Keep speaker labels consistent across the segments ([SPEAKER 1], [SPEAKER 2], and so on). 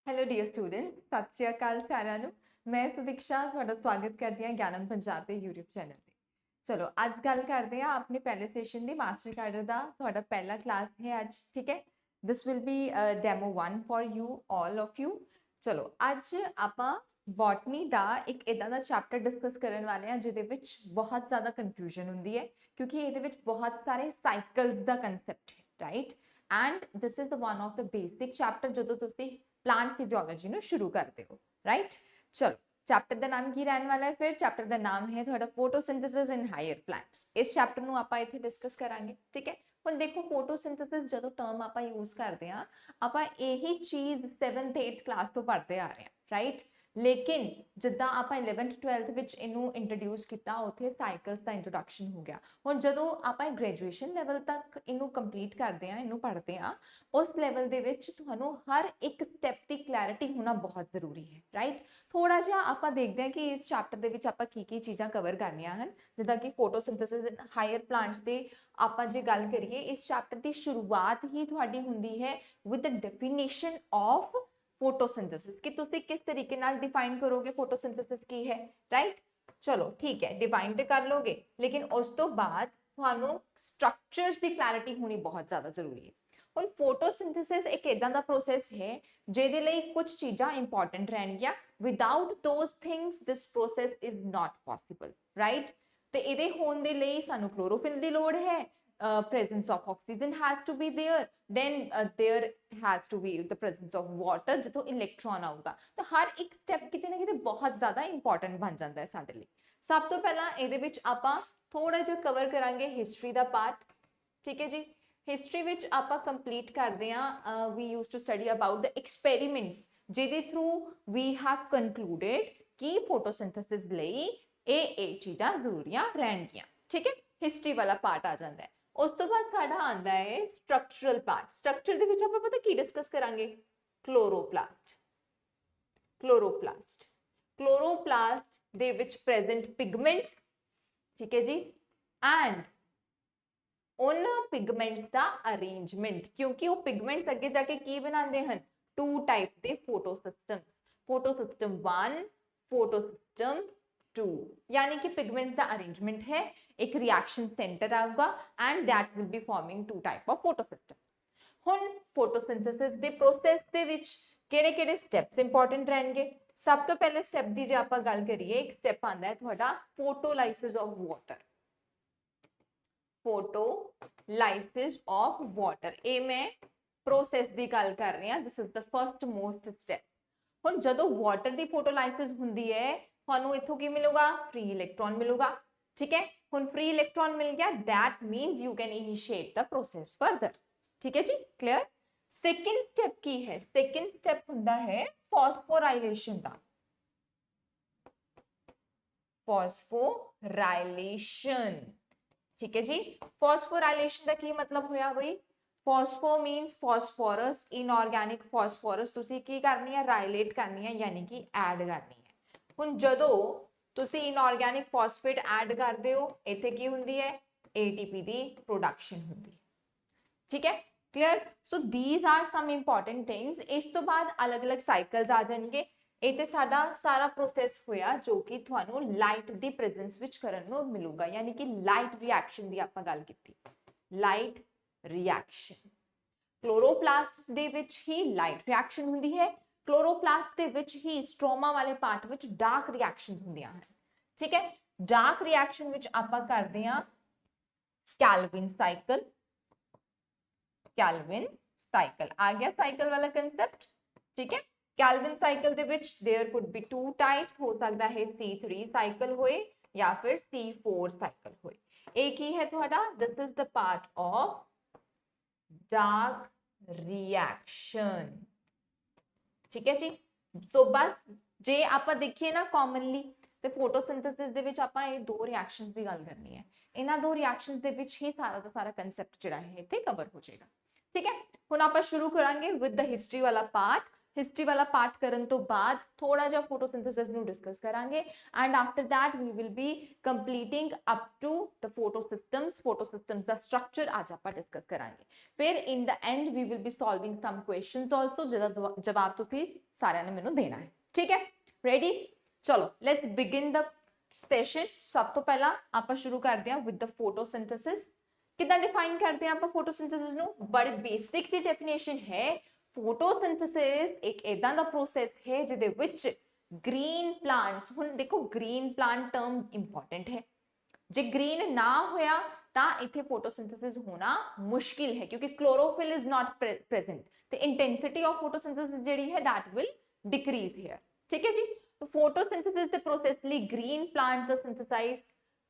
[SPEAKER 1] Hello dear students, ਸਤਿ ਸ਼੍ਰੀ ਅਕਾਲ ਸਾਰਿਆਂ ਨੂੰ। ਮੈਂ ਸੁਦੀਕਸ਼ਾ ਤੁਹਾਡਾ ਸਵਾਗਤ ਕਰਦੀ ਹਾਂ ਗਿਆਨਮ ਪੰਜਾਬ ਦੇ YouTube ਚੈਨਲ ਤੇ। ਚਲੋ ਅੱਜ ਗੱਲ ਕਰਦੇ ਹਾਂ ਆਪਣੇ ਪਹਿਲੇ ਸੈਸ਼ਨ ਦੀ ਮਾਸਟਰ ਕੈਡਰ ਦਾ। ਤੁਹਾਡਾ ਪਹਿਲਾ ਕਲਾਸ ਹੈ ਅੱਜ, ਠੀਕ ਹੈ। This will be demo 1 for you all of you. ਚਲੋ ਅੱਜ ਆਪਾਂ ਬੋਟਨੀ ਦਾ ਇੱਕ ਇਦਾਂ ਦਾ ਚੈਪਟਰ ਡਿਸਕਸ ਕਰਨ ਵਾਲੇ ਹਾਂ ਜਿਹਦੇ ਵਿੱਚ ਬਹੁਤ ਜ਼ਿਆਦਾ ਕਨਫਿਊਜ਼ਨ ਹੁੰਦੀ ਹੈ, ਕਿਉਂਕਿ ਇਹਦੇ ਵਿੱਚ ਬਹੁਤ ਸਾਰੇ ਸਾਈਕਲਸ ਦਾ ਕਨਸੈਪਟ ਹੈ, right. And this is the one of the basic chapter ਜਦੋਂ ਤੁਸੀਂ प्लांट फिजियोलॉजी ਨੂੰ ਸ਼ੁਰੂ ਕਰਦੇ ਹੋ, ਰਾਈਟ। ਚਲੋ ਚੈਪਟਰ ਦਾ ਨਾਮ ਕੀ ਰਹਿਣ ਵਾਲਾ ਹੈ? ਫਿਰ ਚੈਪਟਰ ਦਾ ਨਾਮ ਹੈ ਤੁਹਾਡਾ ਫੋਟੋਸਿੰਥੇਸਿਸ ਇਨ ਹਾਇਰ ਪਲਾਂਟਸ। ਇਸ ਚੈਪਟਰ ਨੂੰ ਆਪਾਂ ਇੱਥੇ ਡਿਸਕਸ ਕਰਾਂਗੇ, ਠੀਕ ਹੈ। ਹੁਣ ਦੇਖੋ ਫੋਟੋਸਿੰਥੇਸਿਸ ਜਦੋਂ ਟਰਮ ਆਪਾਂ ਯੂਜ਼ ਕਰਦੇ ਆ, ਆਪਾਂ ਇਹੀ ਚੀਜ਼ 7th 8th ਕਲਾਸ ਤੋਂ ਪੜ੍ਹਦੇ ਆ ਰਹੇ ਹਾਂ, ਰਾਈਟ। ਲੇਕਿਨ ਜਿੱਦਾਂ ਆਪਾਂ 11th 12th ਵਿੱਚ ਇਹਨੂੰ ਇੰਟਰੋਡਿਊਸ ਕੀਤਾ, ਉੱਥੇ ਸਾਈਕਲਸ ਦਾ ਇੰਟਰੋਡਕਸ਼ਨ ਹੋ ਗਿਆ। ਹੁਣ ਜਦੋਂ ਆਪਾਂ ਗ੍ਰੈਜੂਏਸ਼ਨ ਲੈਵਲ ਤੱਕ ਇਹਨੂੰ ਕੰਪਲੀਟ ਕਰਦੇ ਆ, ਇਹਨੂੰ ਪੜ੍ਹਦੇ ਆ, ਉਸ ਲੈਵਲ ਦੇ ਵਿੱਚ ਤੁਹਾਨੂੰ ਹਰ ਇੱਕ ਸਟੈਪ ਦੀ ਕਲੈਰਿਟੀ ਹੋਣਾ ਬਹੁਤ ਜ਼ਰੂਰੀ ਹੈ, ਰਾਈਟ। ਥੋੜਾ ਜਿਹਾ ਆਪਾਂ ਦੇਖਦੇ ਹਾਂ ਕਿ ਇਸ ਚੈਪਟਰ ਦੇ ਵਿੱਚ ਆਪਾਂ ਕੀ ਚੀਜ਼ਾਂ ਕਵਰ ਕਰਨੀਆਂ ਹਨ। ਜਿੱਦਾਂ ਕਿ ਫੋਟੋਸਿੰਥੇਸਿਸ ਇਨ ਹਾਇਰ ਪਲਾਂਟਸ ਦੇ ਆਪਾਂ ਜੇ ਗੱਲ ਕਰੀਏ, ਇਸ ਚੈਪਟਰ ਦੀ ਸ਼ੁਰੂਆਤ ਹੀ ਤੁਹਾਡੀ ਹੁੰਦੀ ਹੈ with the definition of photosynthesis, ਕਿ ਤੁਸੀਂ ਕਿਸ ਤਰੀਕੇ ਨਾਲ ਡਿਫਾਈਨ ਕਰੋਗੇ ਫੋਟੋਸਿੰਥੇਸਿਸ ਕੀ ਹੈ, ਰਾਈਟ। ਚਲੋ ਠੀਕ ਹੈ, ਡਿਫਾਈਨ ਤੇ ਕਰ ਲੋਗੇ, ਲੇਕਿਨ ਉਸ ਤੋਂ ਬਾਅਦ ਤੁਹਾਨੂੰ ਸਟਰਕਚਰਸ ਦੀ ਕਲੈਰਿਟੀ ਹੋਣੀ ਬਹੁਤ ਜ਼ਿਆਦਾ ਜ਼ਰੂਰੀ ਹੈ। ਹੁਣ ਫੋਟੋਸਿੰਥੇਸਿਸ ਇੱਕ ਇਦਾਂ ਦਾ ਪ੍ਰੋਸੈਸ ਹੈ ਜਿਹਦੇ ਲਈ ਕੁਝ ਚੀਜ਼ਾਂ ਇੰਪੋਰਟੈਂਟ ਰਹਿਣਗੀਆਂ। Without those things this process is not possible, right. ਤੇ ਇਹਦੇ ਹੋਣ ਦੇ ਲਈ ਸਾਨੂੰ ਕਲੋਰੋਫਿਲ ਦੀ ਲੋੜ ਹੈ, presence of oxygen has to be there, then there has to be the presence of water, ਜਿੱਥੋਂ ਇਲੈਕਟ੍ਰੋਨ ਆਊਗਾ। ਤਾਂ ਹਰ ਇੱਕ ਸਟੈਪ ਕਿਤੇ ਨਾ ਕਿਤੇ ਬਹੁਤ ਜ਼ਿਆਦਾ ਇੰਪੋਰਟੈਂਟ ਬਣ ਜਾਂਦਾ ਹੈ ਸਾਡੇ ਲਈ। ਸਭ ਤੋਂ ਪਹਿਲਾਂ ਇਹਦੇ ਵਿੱਚ ਆਪਾਂ ਥੋੜਾ ਜਿਹਾ ਕਵਰ ਕਰਾਂਗੇ ਹਿਸਟਰੀ ਦਾ ਪਾਰਟ, ਠੀਕ ਹੈ ਜੀ। ਹਿਸਟਰੀ ਵਿੱਚ ਆਪਾਂ ਕੰਪਲੀਟ ਕਰਦੇ ਹਾਂ, we use to study about the experiments ਜਿਹਦੇ ਥਰੂ ਵੀ ਹੈਵ ਕਨਕਲੂਡਡ ਕਿ ਫੋਟੋਸਿੰਥੇਸਿਸ ਲਈ ਇਹ ਚੀਜ਼ਾਂ ਜ਼ਰੂਰੀਆਂ ਰਹਿਣਗੀਆਂ, ਠੀਕ ਹੈ। ਹਿਸਟਰੀ ਵਾਲਾ ਪਾਰਟ ਆ ਜਾਂਦਾ ਹੈ। ਉਸ ਤੋਂ ਬਾਅਦ ਸਾਡਾ ਆਂਦਾ ਹੈ ਸਟਰਕਚਰਲ ਪਾਰਟ। ਸਟਰਕਚਰ ਦੇ ਵਿੱਚ ਆਪਾਂ ਪਤਾ ਕੀ ਡਿਸਕਸ ਕਰਾਂਗੇ? ਕਲੋਰੋਪਲਾਸਟ। ਕਲੋਰੋਪਲਾਸਟ ਕਲੋਰੋਪਲਾਸਟ ਦੇ ਵਿੱਚ ਪ੍ਰੈਜ਼ੈਂਟ ਪਿਗਮੈਂਟਸ, ਠੀਕ ਹੈ ਜੀ, ਐਂਡ ਉਹਨਾਂ ਪਿਗਮੈਂਟਸ ਦਾ ਅਰੇਂਜਮੈਂਟ, ਕਿਉਂਕਿ ਉਹ ਪਿਗਮੈਂਟਸ ਅੱਗੇ ਜਾ ਕੇ ਕੀ ਬਣਾਉਂਦੇ ਹਨ? ਟੂ ਟਾਈਪ ਦੇ ਫੋਟੋਸਿਸਟਮਸ, ਫੋਟੋਸਿਸਟਮ 1, ਫੋਟੋਸਿਸਟਮ 2। यानी कि पिगमेंट्स का अरेंजमेंट है, एक रिएक्शन सेंटर आऊगा and that will be forming two type of photosystem. हुन फोटोसिंथेसिस दे प्रोसेस दे विच किहड़े-किहड़े स्टेप्स इंपॉर्टेंट रहणगे? सब तो पहले स्टेप दी जे आपां गल करिए, एक स्टेप आंदा है तुहाडा photolysis of water. Photolysis of water, ये मैं प्रोसेस दी गल कर रही हां। This is the first most step. हुन जदों वाटर दी फोटोलाइसिस हुंदी है, ਤੁਹਾਨੂੰ ਇੱਥੋਂ ਕੀ ਮਿਲੂਗਾ? फ्री इलेक्ट्रॉन मिलूगा, ठीक है। ਹੁਣ फ्री इलेक्ट्रॉन मिल गया, that means you can initiate the process further, ठीक है जी, क्लियर। सेकंड स्टेप की है? सेकंड स्टेप ਹੁੰਦਾ ਹੈ ਫਾਸਫੋਰਾइलेशन ਦਾ। ਫਾਸਫੋਰਾइलेशन, ठीक है जी। ਫਾਸਫੋਰਾइलेशन ਦਾ ਕੀ ਮਤਲਬ ਹੋਇਆ ਬਈ? ਫਾਸਫੋ मीन्स ਫਾਸਫੋਰਸ, ਇਨਆਰਗੈਨਿਕ ਫਾਸਫੋਰਸ ਤੁਸੀਂ ਕੀ ਕਰਨੀ ਹੈ? ਰਾਇਲੇਟ ਕਰਨੀ ਹੈ, ਯਾਨੀ ਕਿ ਐਡ ਕਰਨੀ ਹੈ। ਹੁਣ ਜਦੋਂ ਤੁਸੀਂ ਇਨਆਰਗੈਨਿਕ ਫਾਸਫੇਟ ਐਡ ਕਰਦੇ ਹੋ, ਇੱਥੇ ਕੀ ਹੁੰਦੀ ਹੈ? ATP ਦੀ ਪ੍ਰੋਡਕਸ਼ਨ ਹੁੰਦੀ ਹੈ, ਠੀਕ ਹੈ, clear. So these are some important things. ਇਸ ਤੋਂ ਬਾਅਦ ਅਲੱਗ-ਅਲੱਗ ਸਾਈਕਲਸ ਆ ਜਾਣਗੇ। ਇਹ ਤੇ ਸਾਡਾ ਸਾਰਾ ਪ੍ਰੋਸੈਸ ਹੋਇਆ ਜੋ ਕਿ ਤੁਹਾਨੂੰ ਲਾਈਟ ਦੀ ਪ੍ਰੈਜ਼ੈਂਸ ਵਿੱਚ ਕਰਨ ਨੂੰ ਮਿਲੂਗਾ, ਯਾਨੀ ਕਿ ਲਾਈਟ ਰਿਐਕਸ਼ਨ ਦੀ ਆਪਾਂ ਗੱਲ ਕੀਤੀ। ਲਾਈਟ ਰਿਐਕਸ਼ਨ ਕਲੋਰੋਪਲਾਸਟ ਦੇ ਵਿੱਚ ਹੀ ਲਾਈਟ ਰਿਐਕਸ਼ਨ ਹੁੰਦੀ ਹੈ। ਕਲੋਰੋਪਲਾਸਟ ਦੇ ਵਿੱਚ ਹੀ ਸਟ੍ਰੋਮਾ ਵਾਲੇ ਪਾਰਟ ਵਿੱਚ ਡਾਰਕ ਰਿਐਕਸ਼ਨਸ ਹੁੰਦੀਆਂ ਹਨ, ਠੀਕ ਹੈ। ਡਾਰਕ ਰਿਐਕਸ਼ਨ ਵਿੱਚ ਆਪਾਂ ਕਰਦੇ ਹਾਂ ਕੈਲਵਿਨ ਸਾਈਕਲ। ਕੈਲਵਿਨ ਸਾਈਕਲ ਆ ਗਿਆ, ਸਾਈਕਲ ਵਾਲਾ ਕੰਸੈਪਟ, ਠੀਕ ਹੈ। ਕੈਲਵਿਨ ਸਾਈਕਲ ਦੇ ਵਿੱਚ there could be two types, ਹੋ ਸਕਦਾ ਹੈ C3 ਸਾਈਕਲ ਹੋਏ ਜਾਂ ਫਿਰ C4 ਸਾਈਕਲ ਹੋਏ। ਇਹ ਕੀ ਹੈ ਤੁਹਾਡਾ? This is the part of dark reaction, ठीक है जी। सो बस जे ਆਪਾਂ ਦੇਖੀਏ ਨਾ ਕਾਮਨਲੀ ਤੇ ਫੋਟੋਸਿੰਥੇਸਿਸ ਦੇ ਵਿੱਚ ਆਪਾਂ ਇਹ ਦੋ ਰਿਐਕਸ਼ਨਸ ਦੀ ਗੱਲ ਕਰਨੀ ਹੈ। ਇਹਨਾਂ ਦੋ ਰਿਐਕਸ਼ਨਸ ਦੇ ਵਿੱਚ ਹੀ ਸਾਰਾ ਦਾ ਸਾਰਾ ਕਨਸੈਪਟ ਜਿਹੜਾ ਹੈ ਇੱਥੇ ਕਵਰ ਹੋ ਜਾਏਗਾ, ਠੀਕ ਹੈ। ਹੁਣ ਆਪਾਂ ਸ਼ੁਰੂ ਕਰਾਂਗੇ ਵਿਦ ਦ ਹਿਸਟਰੀ ਵਾਲਾ ਪਾਰਟ। हिस्ट्री वाला पार्ट करन तो बाद थोड़ा जिहा फोटोसिंथेसिस ਨੂੰ डिस्कस करांगे and after that we will be completing up to the photosystems ਦਾ स्ट्रक्चर आज ਆਪਾਂ डिस्कस करांगे फिर in the end we will be solving some questions also ਜਿਹਦਾ ਜਵਾਬ ਤੁਸੀਂ ਸਾਰਿਆਂ ਨੇ ਮੈਨੂੰ ਦੇਣਾ ਹੈ ठीक है रेडी चलो लेट्स बिगिन द ਸੈਸ਼ਨ ਸਭ ਤੋਂ ਪਹਿਲਾਂ ਆਪਾਂ ਸ਼ੁਰੂ ਕਰਦੇ ਹਾਂ ਵਿਦ ਦ ਫੋਟੋਸਿੰਥੇਸਿਸ ਕਿਦਾਂ ਡਿਫਾਈਨ ਕਰਦੇ ਹਾਂ ਆਪਾਂ ਫੋਟੋਸਿੰਥੇਸਿਸ ਨੂੰ ਬੜੀ ਬੇਸਿਕ ਜੀ ਡੈਫੀਨੇਸ਼ਨ ਹੈ ਫੋਟੋਸਿੰਥੇਸਿਸ ਇੱਕ ਇਦਾਂ ਦਾ ਪ੍ਰੋਸੈਸ ਹੈ ਜਿਹਦੇ ਵਿੱਚ ਗ੍ਰੀਨ ਪਲਾਂਟਸ ਹੁਣ ਦੇਖੋ ਗ੍ਰੀਨ ਪਲਾਂਟ ਟਰਮ ਇੰਪੋਰਟੈਂਟ ਹੈ ਜੇ ਗ੍ਰੀਨ ਨਾ ਹੋਇਆ ਤਾਂ ਇੱਥੇ ਫੋਟੋਸਿੰਥੇਸਿਸ ਹੋਣਾ ਮੁਸ਼ਕਿਲ ਹੈ ਕਿਉਂਕਿ ਕਲੋਰੋਫਿਲ ਇਜ਼ ਨਾਟ ਪ੍ਰੈਜ਼ੈਂਟ ਤੇ ਇੰਟੈਂਸਿਟੀ ਆਫ ਫੋਟੋਸਿੰਥੇਸਿਸ ਜਿਹੜੀ ਹੈ that will decrease here ठीक है जी तो फोटोसिंथेसिस ਦੇ ਪ੍ਰੋਸੈਸ ਲਈ ਗ੍ਰੀਨ ਪਲਾਂਟ ਦਾ ਸਿੰਥੇਸਾਈਜ਼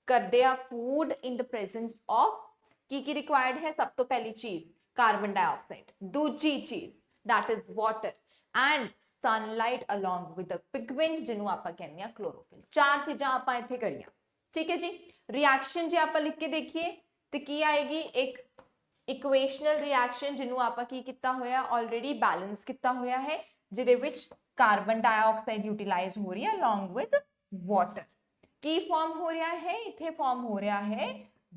[SPEAKER 1] ਕਰਦੇ ਆ food in the presence of Ki required ਹੈ ਸਭ ਤੋਂ ਪਹਿਲੀ ਚੀਜ਼ ਕਾਰਬਨ ਡਾਈਆਕਸਾਈਡ ਦੂਜੀ ਚੀਜ਼ that is water and sunlight along with the pigment ਜਿਹਨੂੰ ਆਪਾਂ ਕਹਿੰਦੇ ਆ ਕਲੋਰੋਫਿਲ ਚਾਰ ਚੀਜ਼ਾਂ ਆਪਾਂ ਇੱਥੇ ਕਰੀਆਂ ਠੀਕ ਹੈ ਜੀ ਰਿਐਕਸ਼ਨ ਜੇ ਆਪਾਂ ਲਿਖ ਕੇ ਦੇਖੀਏ ਤੇ ਕੀ ਆਏਗੀ ਇੱਕ ਇਕੁਏਸ਼ਨਲ ਰਿਐਕਸ਼ਨ ਜਿਹਨੂੰ ਆਪਾਂ ਕੀ ਕੀਤਾ ਹੋਇਆ ਆਲਰੇਡੀ ਬੈਲੈਂਸ ਕੀਤਾ ਹੋਇਆ ਹੈ ਜਿਹਦੇ ਵਿੱਚ कार्बन डाइऑक्साइड यूटिलाइज हो रही है along with water की फॉर्म हो रहा है इथे फॉर्म हो रहा है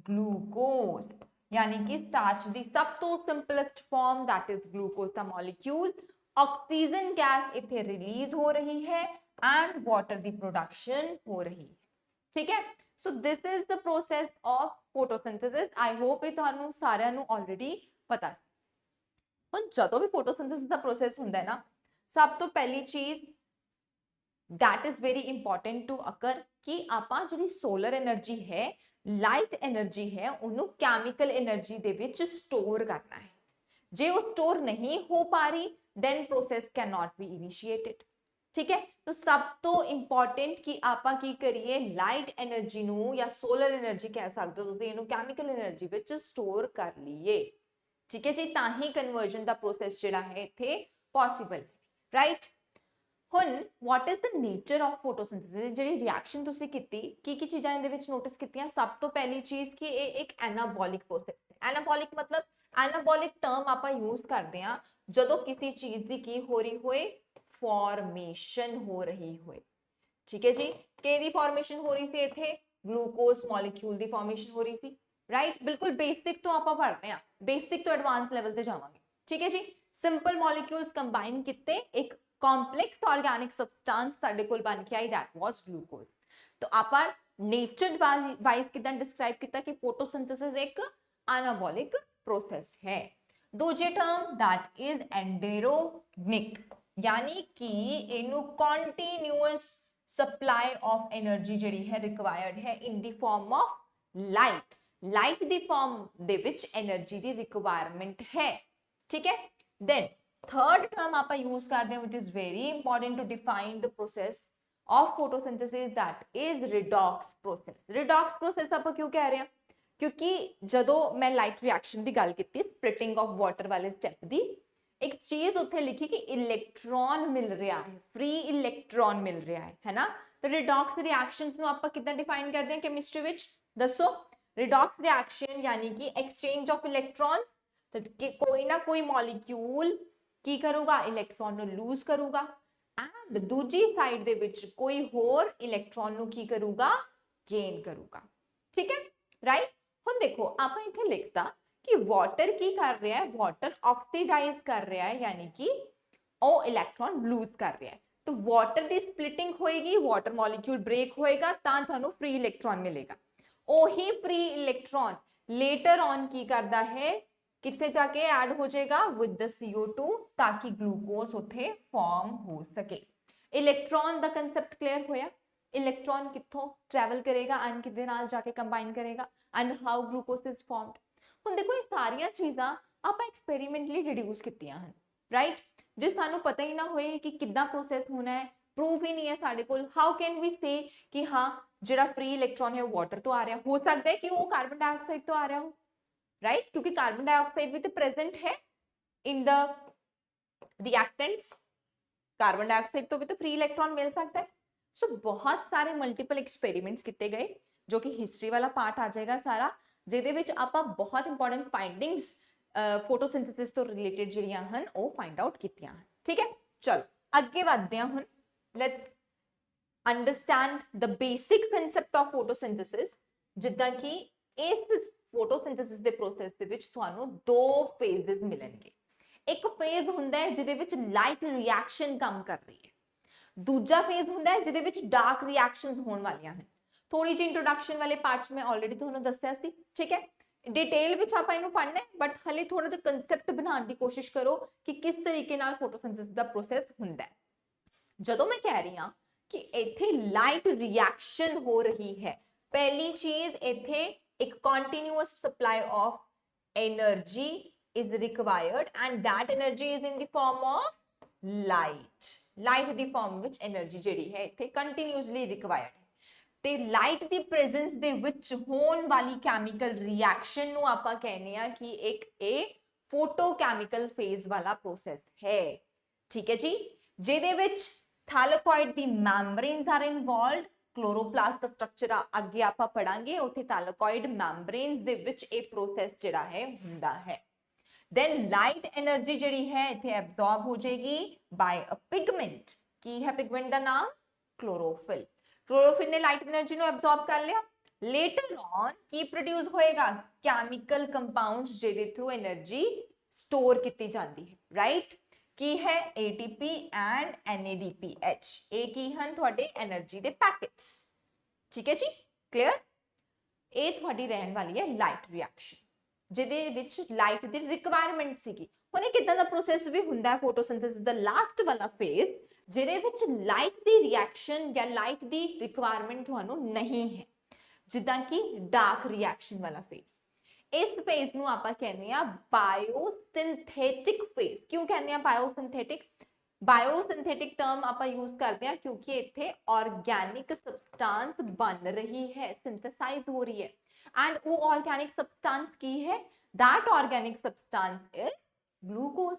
[SPEAKER 1] ग्लूकोज यानी कि स्टार्च दी सब तो simplest form that is glucose दा मॉलिक्यूल ऑक्सीजन गैस इथे रिलीज हो रही है एंड वाटर दी प्रोडक्शन हो रही है ठीक है so this is the process of photosynthesis I hope ये ਤੁਹਾਨੂੰ ਸਾਰਿਆਂ ਨੂੰ ਆਲਰੇਡੀ ਪਤਾ ਸੀ ਹੁਣ ਜਦੋਂ ਵੀ ਫੋਟੋਸਿੰਥੇਸਿਸ ਦਾ ਪ੍ਰੋਸੈਸ ਹੁੰਦਾ ਹੈ ਨਾ सब तो पहली चीज that is very important to occur कि ਆਪਾਂ ਜਿਹੜੀ सोलर एनर्जी है लाइट एनर्जी है ਉਹਨੂੰ केमिकल एनर्जी ਦੇ ਵਿੱਚ स्टोर करना है ਜੇ ਉਹ स्टोर नहीं हो पा रही then process cannot be initiated ठीक है तो सब तो इंपॉर्टेंट कि ਆਪਾਂ ਕੀ ਕਰੀਏ ਲਾਈਟ એનર્ਜੀ ਨੂੰ ਜਾਂ सोलर એનર્ਜੀ ਕਹਿ ਸਕਦੇ ਹੋ ਤੁਸੀਂ ਇਹਨੂੰ केमिकल એનર્ਜੀ ਵਿੱਚ स्टोर ਕਰ ਲਈਏ ਠੀਕ ਹੈ ਜੀ ਤਾਂ ਹੀ ਕਨਵਰਜਨ ਦਾ ਪ੍ਰੋਸੈਸ ਜਿਹੜਾ ਹੈ ਇੱਥੇ ਪੋਸੀਬਲ राइट हुन what is the nature of photosynthesis ਜਿਹੜੀ ਰਿਐਕਸ਼ਨ ਤੁਸੀਂ ਕੀਤੀ ਕੀ ਚੀਜ਼ਾਂ ਇਹਦੇ ਵਿੱਚ ਨੋਟਿਸ ਕੀਤੀਆਂ ਸਭ ਤੋਂ ਪਹਿਲੀ ਚੀਜ਼ ਕਿ ਇਹ ਇੱਕ ਐਨਾਬੋਲਿਕ ਪ੍ਰੋਸੈਸ ਹੈ ਐਨਾਬੋਲਿਕ ਮਤਲਬ ਐਨਾਬੋਲਿਕ ਟਰਮ ਆਪਾਂ ਯੂਜ਼ ਕਰਦੇ ਆ ਜਦੋਂ ਕਿਸੇ ਚੀਜ਼ ਦੀ ਕੀ ਹੋ ਰਹੀ ਹੋਏ ਫਾਰਮੇਸ਼ਨ ਹੋ ਰਹੀ ਹੋਏ ਠੀਕ ਹੈ ਜੀ ਕਿਹਦੀ ਫਾਰਮੇਸ਼ਨ ਹੋ ਰਹੀ ਸੀ ਇੱਥੇ ਗਲੂਕੋਜ਼ ਮੋਲੀਕਿਊਲ ਦੀ ਫਾਰਮੇਸ਼ਨ ਹੋ ਰਹੀ ਸੀ ਰਾਈਟ ਬਿਲਕੁਲ ਬੇਸਿਕ ਤੋਂ ਆਪਾਂ ਪੜ੍ਹ ਰਹੇ ਆ ਬੇਸਿਕ ਤੋਂ ਐਡਵਾਂਸ ਲੈਵਲ ਤੇ ਜਾਵਾਂਗੇ ਠੀਕ ਹੈ ਜੀ सिंपल मॉलिक्यूल्स कंबाइन किते एक कॉम्प्लेक्स ऑर्गेनिक सब्सटेंस साडे कोल बन के आई दैट वाज ग्लूकोज तो आपा नेचर वाइज किदां डिस्क्राइब किया कि फोटोसिंथेसिस एक एनाबॉलिक प्रोसेस है दूजे टर्म दैट इज एंडोजेनिक यानी कि इनु continuous supply of energy JD है रिक्वायर्ड है in the form of light the form they which energy the requirement है ठीक है then third term आप use करते हैं which is very important to define the process of photosynthesis that is redox process आप क्यों कह रहे हैं क्योंकि ਜਦੋਂ मैं light reaction ਦੀ ਗੱਲ ਕੀਤੀ splitting of water वाले step ਦੀ एक चीज ਉੱਥੇ ਲਿਖੀ ਕਿ ਇਲੈਕਟ੍ਰੋਨ ਮਿਲ ਰਿਹਾ ਹੈ free electron ਮਿਲ ਰਿਹਾ ਹੈ ਨਾ तो redox reactions ਨੂੰ ਆਪਾਂ ਕਿੱਦਾਂ define ਕਰਦੇ ਹਾਂ chemistry ਵਿੱਚ ਦੱਸੋ redox reaction यानी कि exchange of electrons तो कोई ना कोई मॉलिक्यूल की करूगा इलेक्ट्रॉन नु लूज करूगा एंड दूजी साइड दे विच कोई होर इलेक्ट्रॉन नु की करूगा गेन करूगा ठीक है राइट हुन देखो आप इथे लिखता कि वाटर की कर रहा है वाटर ऑक्सीडाइज कर रहा है यानी कि ओ इलेक्ट्रॉन लूज कर रहा है तो वाटर दी स्प्लिटिंग होएगी वाटर मॉलिक्यूल ब्रेक होएगा तां थानू फ्री इलेक्ट्रॉन मिलेगा ओही फ्री इलेक्ट्रॉन लेटर ऑन की करदा है किथे जाके ऐड हो जाएगा विद द CO2 ताकि ग्लूकोज उथे फॉर्म हो सके इलेक्ट्रॉन दा कंसेप्ट क्लियर होया इलेक्ट्रॉन किथों ट्रैवल करेगा एंड किदे नाल जाके कंबाइन करेगा and how glucose is formed हुन देखो ये सारियां चीज़ां आपां एक्सपेरिमेंटली डिड्यूस कीतियां हन राइट जे सानू पता ही ना होए कि किद्दां प्रोसेस होना है प्रूफ ही नहीं है साडे कोल हाउ कैन वी से कि हाँ जिहड़ा फ्री इलेक्ट्रॉन है वाटर तो आ रहा हो सकता है कि वो कार्बन डाइऑक्साइड तो आ रहा हो राइट क्योंकि कार्बन डाइऑक्साइड भी तो प्रेजेंट है in the reactants carbon dioxide तो भी तो फ्री इलेक्ट्रॉन मिल सकता है सो बहुत सारे मल्टीपल एक्सपेरिमेंट्स किए गए जो कि हिस्ट्री वाला पार्ट आ जाएगा सारा जिहदे विच आपां बहुत इंपॉर्टेंट फाइंडिंग्स फोटोसिंथेसिस तो रिलेटेड जिहड़ियां हन वो फाइंड आउट कीतियां ठीक है चलो अगे बढ़ते हैं हुण, let's understand the basic concept of photosynthesis. जिद्दां कि इस फोटोसिंथेसिस दे प्रोसेस दे विच तुहानू दो फेजेस मिलणगे। एक फेज हुंदा है जिहदे विच लाइट रिएक्शन काम कर रही है, दूजा फेज हुंदा है जिहदे विच डार्क रिएक्शंस होण वालियां हैं। थोड़ी जी इंट्रोडक्शन वाले पार्ट्स में ऑलरेडी तुहानू दस्सिया सी, ठीक है। डिटेल विच आपां इहनू पढ़ना है, बट हले थोड़ा जिहा कंसेप्ट बनाने की कोशिश करो कि किस तरीके नाल फोटोसिंथेसिस दा प्रोसेस हुंदा है। जदों मैं कह रही हां कि इत्थे लाइट रिएक्शन हो रही है, पहली चीज इत्थे एक continuous supply of energy is required and that energy is in the form of light. Light the form which energy जिहड़ी है इत्थे कंटिन्यूअसली रिक्वायर्ड है। ते लाइट दी प्रेजेंस दे विच होण वाली कैमिकल रिएक्शन नू आपां कहने आ कि एक ए फोटोकैमिकल फेज वाला प्रोसेस है, ठीक है जी। जिहदे विच थैलेकॉइड दी मैम्ब्रेन्स आर इन्वॉल्वड, क्लोरोप्लास्ट दा स्ट्रक्चर अगे आपां पढ़ांगे, उत्थे थैलेकॉइड मैम्ब्रेन्स दे विच ए प्रोसेस जिहड़ा है हुंदा है। देन लाइट एनर्जी जिहड़ी है इत्थे एब्जॉर्ब हो जाएगी बाय अ पिगमेंट। की है पिगमेंट दा नाम? क्लोरोफिल। क्लोरोफिल ने लाइट एनर्जी नु एब्जॉर्ब कर लिया। लेटर ऑन की प्रोड्यूस होएगा? केमिकल कंपाउंड्स जिहदे थ्रू एनर्जी स्टोर की जाती है, राइट। की है ATP एंड NADPH। ए की हन थोड़े एनर्जी दे पैकेट्स, ठीक है जी, क्लियर। ए थोड़ी रहन वाली है लाइट रिएक्शन, जिहदे विच लाइट दी रिक्वायरमेंट सीगी। हुण किदां दा प्रोसेस भी हुंदा है फोटोसिंथेसिस दा लास्ट वाला फेज, जिहदे विच लाइट दी रिएक्शन या लाइट दी रिक्वायरमेंट तुहानू नहीं है, जिद्दां कि डार्क रिएक्शन वाला फेज। इस फेज नू आपां कहने आ बायोसिंथेटिक फेज। क्यों कहने आ बायोसिंथेटिक? बायोसिंथेटिक टर्म आपां यूज करते हैं क्योंकि इत्थे ऑर्गेनिक सब्सटेंस बन रही है, सिंथेसाइज हो रही है। एंड वो ऑर्गेनिक सब्सटेंस की है? That organic substance is glucose.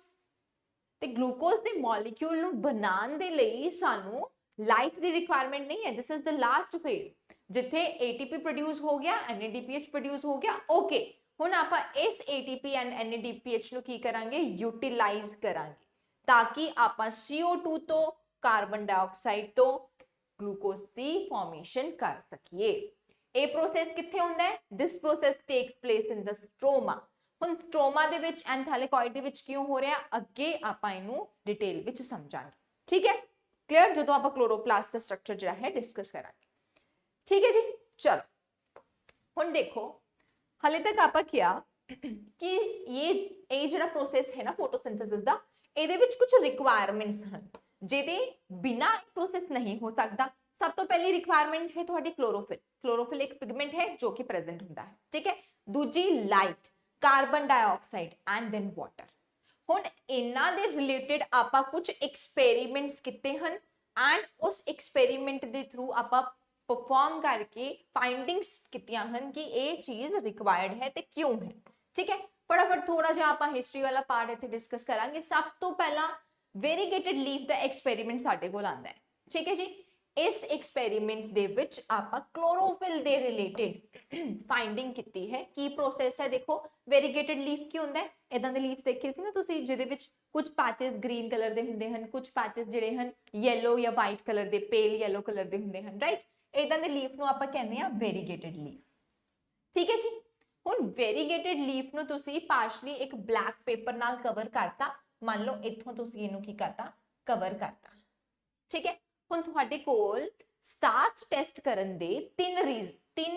[SPEAKER 1] ते ग्लूकोज दे मॉलिक्यूल नू बनाने दे लई सानू लाइट दी रिक्वायरमेंट नहीं है। This is the last phase जिथे ATP प्रोड्यूस हो गया, NADPH प्रोड्यूस हो गया, ओके। हुण आपां इस ATP एंड NADPH नू की करांगे? यूटिलाइज करांगे, ताकि आपां CO2 तो कार्बन डाइऑक्साइड तो ग्लूकोज दी फॉर्मेशन कर सकिए। ए प्रोसेस किथे हुंदा है? This process takes place in the stroma. हुण स्ट्रोमा दे विच एंड थैलेकॉइड दे विच क्यों हो रहा? अगे आपां इनू डिटेल विच समझांगे, ठीक है, क्लियर। जो तो आपां क्लोरोप्लास्ट दा स्ट्रक्चर जिहड़ा है डिस्कस करांगे, ठीक है जी। चलो हुण देखो, हाले तक आपां किया कि ये जिहड़ा प्रोसेस है ना फोटोसिंथेसिस दा, इहदे विच कुछ रिक्वायरमेंट्स हन जिहदे बिना प्रोसेस नहीं हो सकता। सब तो पहली रिक्वायरमेंट है तुहाडी क्लोरोफिल। क्लोरोफिल एक पिगमेंट है जो कि प्रेजेंट हुंदा है, ठीक है। दूजी light, carbon dioxide and then water. हुण इन्हां दे रिलेटेड आपां कुछ एक्सपेरिमेंट्स कीते हन एंड उस एक्सपेरिमेंट दे थ्रू आपां परफॉर्म करके फाइंडिंग्स कीतियां हन कि ये चीज रिक्वायर्ड है ते क्यों है, ठीक है। फटाफट थोड़ा जिहा आपां हिस्ट्री वाला पार्ट इत्थे डिस्कस करांगे। सब तो पहला वेरीगेटेड लीफ दा एक्सपेरिमेंट साडे कोल आंदा है, ठीक है जी। इस एक्सपेरिमेंट दे विच आपां क्लोरोफिल दे रिलेटेड फाइंडिंग कीती है। की प्रोसेस है देखो, वेरीगेटेड लीफ की हुंदा है? इदां दे लीव्स देखे सी ना तुसीं, जिहदे विच कुछ पैचेस ग्रीन कलर दे हुंदे हन, कुछ पैचेस जिहड़े हन येलो या वाइट कलर दे, पेल येलो कलर दे हुंदे हन, राइट। इदां दे लीफ नू आपां कहंदे आ वेरीगेटेड लीफ, ठीक है जी। हुण वेरीगेटेड लीफ नू तुसीं पार्शली एक ब्लैक पेपर नाल कवर करता। मान लो इत्थों तुसीं इहनू की करता? कवर करता, ठीक है। हुण तुहाडे कोल स्टार्च टेस्ट करन दे तीन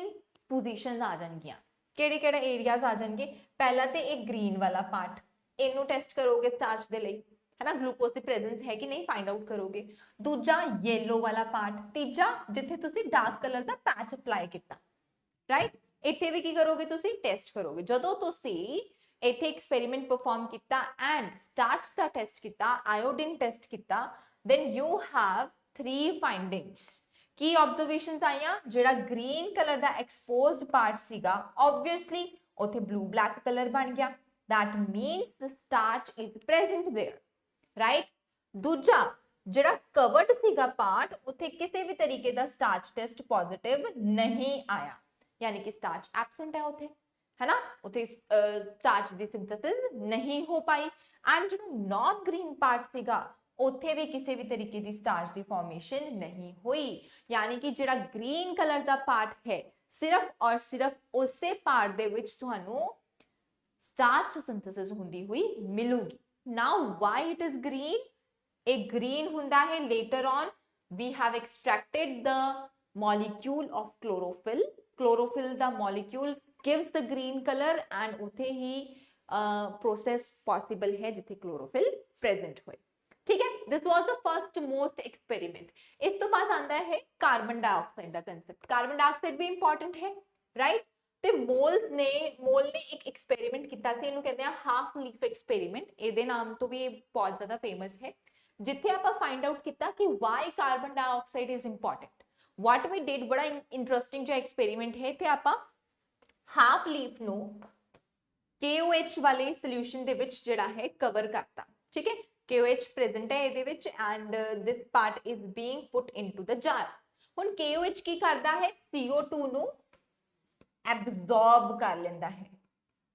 [SPEAKER 1] पोजीशंस आ जाणगियां। किहड़े-किहड़े एरियाज आ जाणगे? पहला ते एक ग्रीन वाला पार्ट, इनू टेस्ट करोगे स्टार्च दे लई, है ना, ग्लूकोज की प्रेजेंस है कि नहीं फाइंड आउट करोगे। दूजा येलो वाला पार्ट, तीजा जिथे तुसी डार्क कलर दा पैच अप्लाई किया, राइट। इत्थे भी की करोगे तुसी? टेस्ट करोगे। जदों तुसी इत्थे एक्सपेरिमेंट परफॉर्म किया एंड स्टार्च दा टेस्ट किया, आयोडीन टेस्ट किया, देन यू हैव 3 फाइंडिंग्स। की ऑब्जर्वेशंस आईयां? जिहड़ा ग्रीन कलर दा एक्सपोज्ड पार्ट सीगा, ऑब्वियसली उथे ब्लू ब्लैक कलर बन गया, that means the starch is present there, right. दूजा जिहड़ा कवर्ड सीगा पार्ट, उथे किसी भी तरीके दा स्टार्च टेस्ट पॉजिटिव नहीं आया, यानी कि स्टार्च एब्सेंट है उथे, है ना, उथे स्टार्च दी सिंथेसिस नहीं हो पाई। एंड जो नॉन ग्रीन पार्ट सीगा, ਉੱਥੇ ਵੀ ਕਿਸੇ ਵੀ ਤਰੀਕੇ ਦੀ ਸਟਾਰਚ ਦੀ ਫਾਰਮੇਸ਼ਨ ਨਹੀਂ ਹੋਈ। ਯਾਨੀ ਕਿ ਜਿਹੜਾ ਗ੍ਰੀਨ ਕਲਰ ਦਾ ਪਾਰਟ ਹੈ ਸਿਰਫ ਔਰ ਸਿਰਫ ਉਸੇ ਪਾਰਟ ਦੇ ਵਿੱਚ ਤੁਹਾਨੂੰ ਸਟਾਰਚ ਸਿੰਥੇਸਿਸ ਹੁੰਦੀ ਹੋਈ ਮਿਲੂਗੀ। ਨਾउ ਵਾਈ ਇਟ ਇਜ਼ ਗ੍ਰੀਨ? ਇਹ ਗ੍ਰੀਨ ਹੁੰਦਾ ਹੈ later on we have extracted the molecule of chlorophyll। chlorophyll the molecule gives the green color and ਉੱਥੇ ਹੀ process possible है जिथे chlorophyll present होए। ठीक है, this was the first most experiment। इस तो बाद आता है कार्बन डाइऑक्साइड का कंसेप्ट। कार्बन डाइऑक्साइड भी इंपॉर्टेंट है, राइट? ਤੇ ਮੋਲ ਨੇ ਇੱਕ ਐਕਸਪੈਰੀਮੈਂਟ ਕੀਤਾ ਸੀ, ਇਹਨੂੰ ਕਹਿੰਦੇ ਆ ਹਾਫ ਲੀਫ ਐਕਸਪੈਰੀਮੈਂਟ। ਇਹਦੇ ਨਾਮ ਤੋਂ ਵੀ ਇਹ ਬਹੁਤ ਜ਼ਿਆਦਾ ਫੇਮਸ ਹੈ, ਜਿੱਥੇ ਆਪਾਂ ਫਾਈਂਡ ਆਊਟ ਕੀਤਾ ਕਿ why carbon dioxide is important. What we did, ਬੜਾ ਇੰਟਰਸਟਿੰਗ ਜਿਹਾ ਐਕਸਪੈਰੀਮੈਂਟ ਹੈ। ਤੇ ਆਪਾਂ ਹਾਫ ਲੀਫ ਨੂੰ KOH ਵਾਲੇ ਸੋਲੂਸ਼ਨ ਦੇ ਵਿੱਚ ਜਿਹੜਾ ਹੈ ਕਵਰ ਕਰਤਾ। ਠੀਕ ਹੈ, KOH ਪ੍ਰੈਜ਼ੈਂਟ ਹੈ ਇਹਦੇ ਵਿੱਚ and this part is being put into the jar. ਹੁਣ KOH ਕੀ ਕਰਦਾ ਹੈ? CO2 ਨੂੰ ਐਬਜ਼ੌਰਬ ਕਰ ਲੈਂਦਾ ਹੈ।